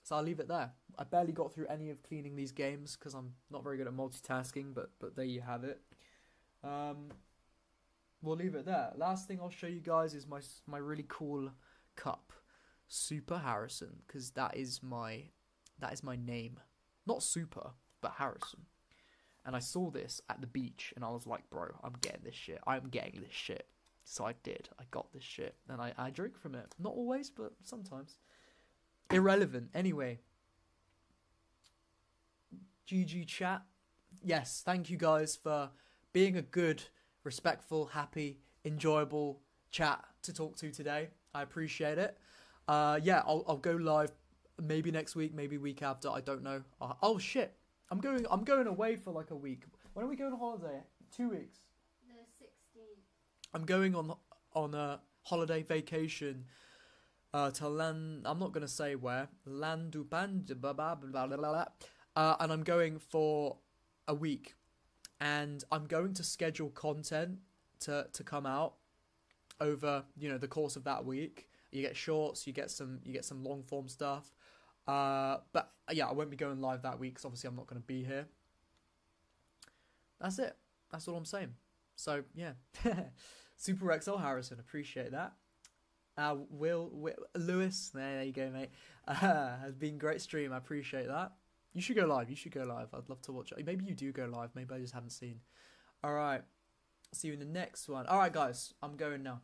So I'll leave it there. I barely got through any of cleaning these games because I'm not very good at multitasking, but there you have it. We'll leave it there. Last thing I'll show you guys is my really cool cup, Super Harrison, because that is my name, not Super, but Harrison. And I saw this at the beach, and I was like, bro, I'm getting this shit. So I did. I got this shit, and I drink from it. Not always, but sometimes. Irrelevant. Anyway. GG chat. Yes, thank you guys for being a good, respectful, happy, enjoyable chat to talk to today. I appreciate it. Yeah, I'll go live maybe next week, maybe week after. I don't know. Oh shit, I'm going away for like a week. When are we going on holiday? 2 weeks. The 16th. I'm going on a holiday vacation to land. I'm not gonna say where. Landupan. And I'm going for a week, and I'm going to schedule content to come out over the course of that week. You get shorts, you get some long form stuff. But yeah, I won't be going live that week because obviously I'm not going to be here. That's it. That's all I'm saying. So yeah, Super XL Harrison, appreciate that. Will Lewis, there you go, mate. Has been great stream. I appreciate that. You should go live. I'd love to watch it. Maybe you do go live. Maybe I just haven't seen. All right. See you in the next one. All right, guys. I'm going now.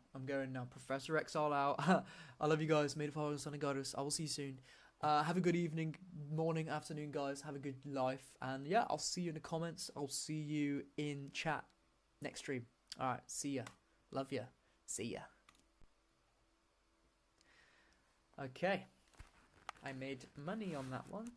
Professor Exile out. I love you guys. May the Father, Son, and God us. I will see you soon. Have a good evening, morning, afternoon, guys. Have a good life. And yeah, I'll see you in the comments. I'll see you in chat next stream. All right. See ya. Love ya. See ya. Okay. I made money on that one.